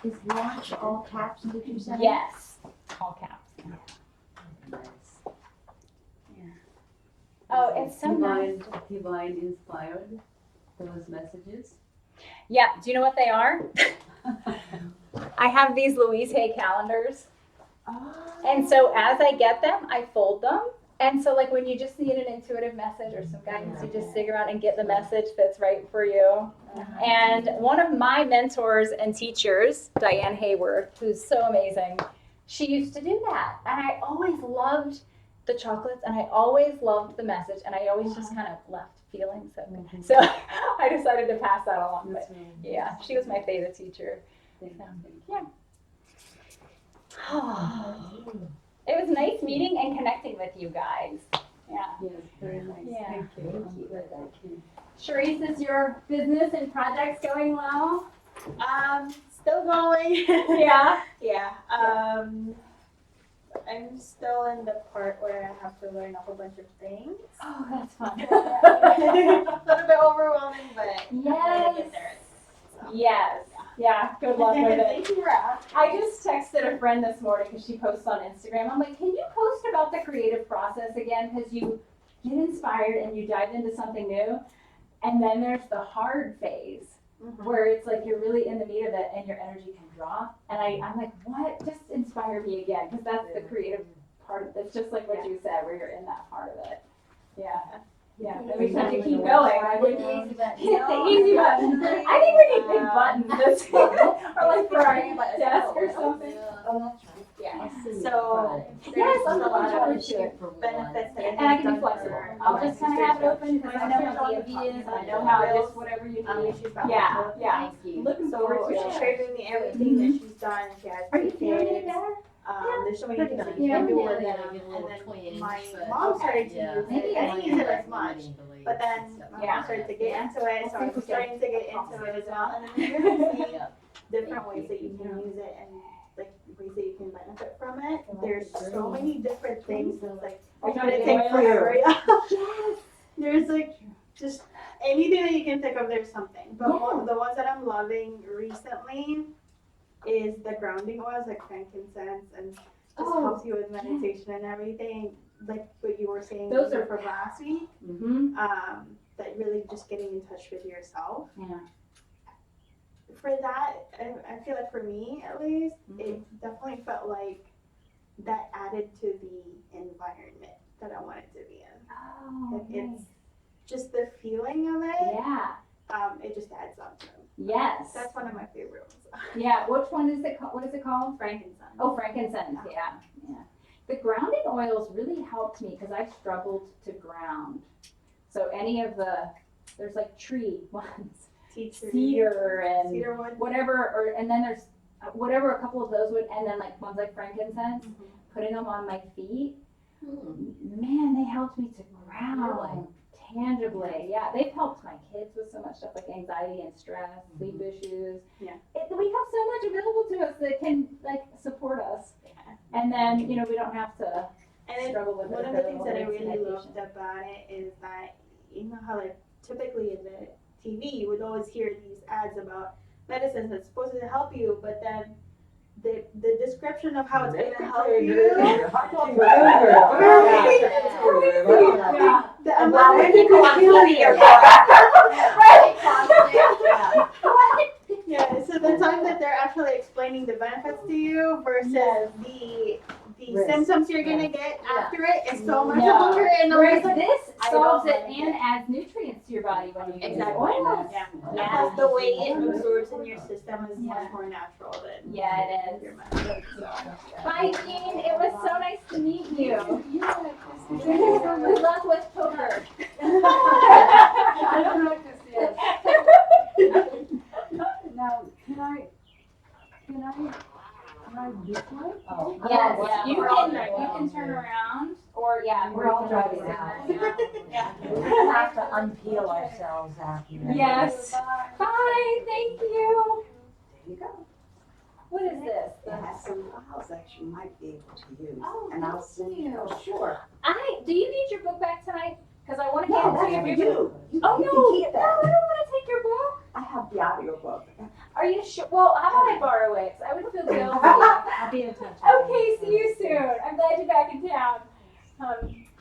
S3: Is launch all caps, did you say?
S1: yes, all caps. Yeah.
S3: Nice.
S1: Oh, it's so nice.
S2: Divine inspired, those messages.
S1: Yeah. Do you know what they are? I have these Louise Hay calendars. And so as I get them, I fold them. And so like when you just need an intuitive message or some guidance, you just dig around and get the message that's right for you. And one of my mentors and teachers, Diane Hayward, who's so amazing, she used to do that. And I always loved the chocolates and I always loved the message and I always just kind of left feeling so good. So I decided to pass that along. But yeah, she was my favorite teacher. Yeah. It was nice meeting and connecting with you guys. Yeah.
S2: Yes, very nice.
S1: Yeah.
S2: Thank you.
S3: Thank you.
S1: Charisse, is your business and projects going well?
S4: Still going.
S1: Yeah.
S4: Yeah. I'm still in the part where I have to learn a whole bunch of things.
S1: Oh, that's fun.
S4: A little bit overwhelming, but I'm gonna get there. So.
S1: Yes. Yeah. Good luck with it.
S4: Thank you for asking.
S1: I just texted a friend this morning because she posts on Instagram. I'm like, can you post about the creative process again? Because you get inspired and you dive into something new. And then there's the hard phase where it's like you're really in the meat of it and your energy can drop. And I'm like, what? Just inspire me again, because that's the creative part of it. It's just like what you said, where you're in that part of it. Yeah. Yeah. Then we have to keep going. I would hit the easy button. I think we need big buttons. Or like for our desk or something.
S3: Oh, that's right.
S1: Yeah.
S4: So
S1: Yes,
S4: there's
S1: I'm
S4: a lot
S1: looking
S4: of
S1: forward to it.
S4: benefits that
S1: And I can be flexible. I'll just kind of have it open because I know how DMV is. I know how just whatever you need.
S4: she's got
S1: Yeah, yeah.
S3: Thank you.
S1: Looking forward to
S4: she's
S1: it.
S4: showing me everything that she's done. She has
S1: Are you
S4: two
S1: feeling any
S4: kids.
S1: better?
S4: There's so many things that you
S1: Yeah.
S4: can do
S5: Yeah,
S4: with
S5: they
S4: them.
S5: get a
S4: And
S5: little
S4: then
S5: twinge,
S4: my
S5: but-
S4: mom started to
S5: Yeah.
S4: use
S1: Maybe
S4: it. I didn't use it as much. But then my
S1: Yeah.
S4: mom started to get into it, so I was starting to get into it as well. And then you're gonna see different ways that you can use it and like ways that you can benefit from it. There's so many different things that's like
S1: Are
S4: it's
S1: you
S4: gonna
S1: trying to
S4: take
S1: get
S4: forever.
S1: Yes.
S4: There's like just anything that you can think of, there's something. But the ones that I'm loving recently is the grounding oils like frankincense and just
S1: Oh,
S4: helps you with meditation and everything. Like what you were saying
S1: Those are-
S4: from last week.
S1: Mm-hmm.
S4: That really just getting in touch with yourself.
S1: Yeah.
S4: For that, I feel like for me at least,
S1: Mhm.
S4: it definitely felt like that added to the environment that I wanted to be in.
S1: Oh,
S4: Like
S1: nice.
S4: it's just the feeling of it.
S1: Yeah.
S4: It just adds something.
S1: Yes.
S4: That's one of my favorite ones.
S1: Yeah. Which one is it called? What is it called?
S4: Frankincense.
S1: Oh, frankincense. Yeah. Yeah. The grounding oils really helped me because I struggled to ground. So any of there's like tree ones,
S4: Tea tree.
S1: cedar and
S4: Cedar wood.
S1: whatever, and then there's whatever a couple of those would, and then like ones like frankincense,
S4: Mhm.
S1: putting them on my feet, man, they helped me to ground tangibly. Yeah, they've helped my kids with so much stuff like anxiety and stress, sleep issues.
S4: Yeah.
S1: We have so much available to us that can like support us, and then we don't have to
S4: And
S1: struggle with
S4: one
S1: it.
S4: of the things that I really loved about it is that you know how like typically in the TV you would always hear these ads about medicines that's supposed to help you, but then the description of how it's going to help you.
S1: Yeah.
S4: The amount of
S3: people on TV are
S4: Yeah, so the time that they're actually explaining the benefits to you versus
S1: Yes.
S4: the
S3: Risk.
S4: symptoms you're gonna get after it is so much
S1: No.
S4: longer. And I'm
S1: Whereas
S4: like,
S1: this
S4: I
S1: solves
S4: don't
S1: it
S4: like
S1: and
S4: it.
S1: adds nutrients to your body when you use
S4: Exactly.
S1: oils.
S4: Yeah.
S1: Yeah.
S4: Plus the way it absorbs in your system is
S1: Yeah.
S4: much more natural than
S1: Yeah, it is.
S4: your medicine.
S1: Bye, Jean. It was so nice to meet you. Good luck with poker.
S2: I don't like to see it. Now, can I do it?
S3: Oh.
S1: Yes,
S4: Yeah.
S1: you
S4: We're all
S1: can.
S4: driving.
S1: You can turn around, or yeah,
S3: We're all driving now.
S1: Yeah.
S3: We'll have to unpeel ourselves after.
S1: Yes. Bye. Thank you.
S5: There you go.
S1: What is this?
S5: It has some files that you might be able to use.
S1: Oh,
S5: And I'll
S1: thank
S5: send
S1: you.
S5: you. Oh, sure.
S1: Do you need your book back tonight? Because I want to
S5: No,
S1: hand it
S5: that's
S1: to
S5: for
S1: you.
S5: you.
S1: Oh
S5: You
S1: no,
S5: can keep
S1: no, I
S5: that.
S1: don't want to take your book.
S5: I have the audiobook.
S1: Are you sure? Well, how about I borrow it? 'Cause I would feel guilty.
S2: I'll be in touch.
S1: Okay, see you soon. I'm glad you're back in town.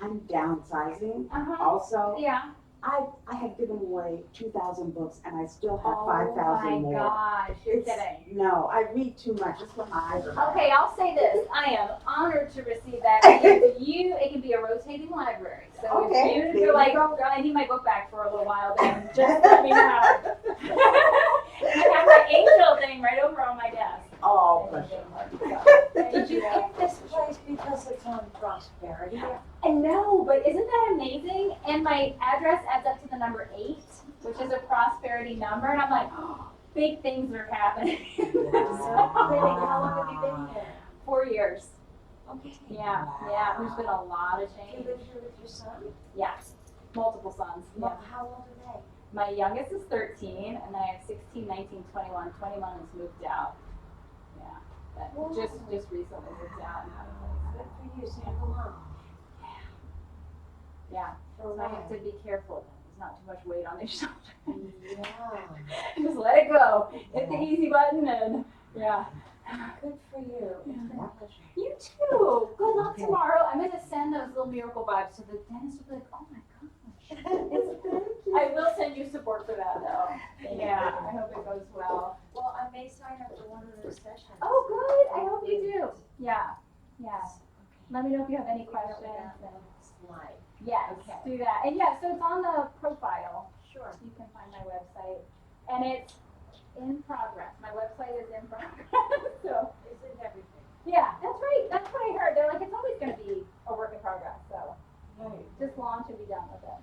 S5: I'm downsizing
S1: Uh-huh.
S5: also.
S1: Yeah.
S5: I have given away 2,000 books and I still have
S1: Oh
S5: 5,000
S1: my
S5: more.
S1: gosh, you're
S5: It's-
S1: kidding.
S5: No, I read too much. That's what my eyes are bad.
S1: Okay, I'll say this. I am honored to receive that. It can be a rotating library. So
S5: Okay,
S1: if
S5: there
S1: you're
S5: you
S1: like,
S5: go.
S1: girl, I need my book back for a little while, then just let me know. I have my angel thing right over on my desk.
S5: Oh, bless you.
S3: Did you pick this place because it's on Prosperity?
S1: I know, but isn't that amazing? And my address adds up to the number 8, which is a prosperity number, and I'm like, oh, big things are happening.
S3: How long have you been here?
S1: 4 years.
S3: Okay.
S1: Yeah, yeah. There's been a lot of
S3: You
S1: change.
S3: live here with your son?
S1: Yeah, multiple sons. Yeah.
S3: Well, how old are
S1: My youngest is 13, and then I have 16, 19, 21. 21 has moved out. Yeah, but just recently moved out.
S3: they? Good for you, single mom.
S1: Yeah,
S3: For
S1: so I have
S3: life.
S1: to be careful. There's not too much weight on these shoulders.
S3: Yeah,
S1: Just let it go. Hit the easy button and yeah.
S3: good for you.
S5: Yeah.
S1: You too. Good luck
S3: Okay.
S1: tomorrow. I'm gonna send those little miracle vibes so the dentist will be like, oh my gosh. I will send you support for that though. Yeah, I hope it goes well.
S3: Well, I may sign up for one of those sessions.
S1: Oh, good. I hope you do. Yeah, yeah. Let me know if you have any questions.
S3: Slide.
S1: Yes,
S3: Okay.
S1: do that. And yeah, so it's on the profile.
S3: Sure.
S1: You can find my website. And it's in progress. My website is in progress. So,
S3: It's in everything.
S1: yeah, that's right. That's what I heard. They're like, it's always going to be a work in progress. So
S3: Right.
S1: just launch and be done with it.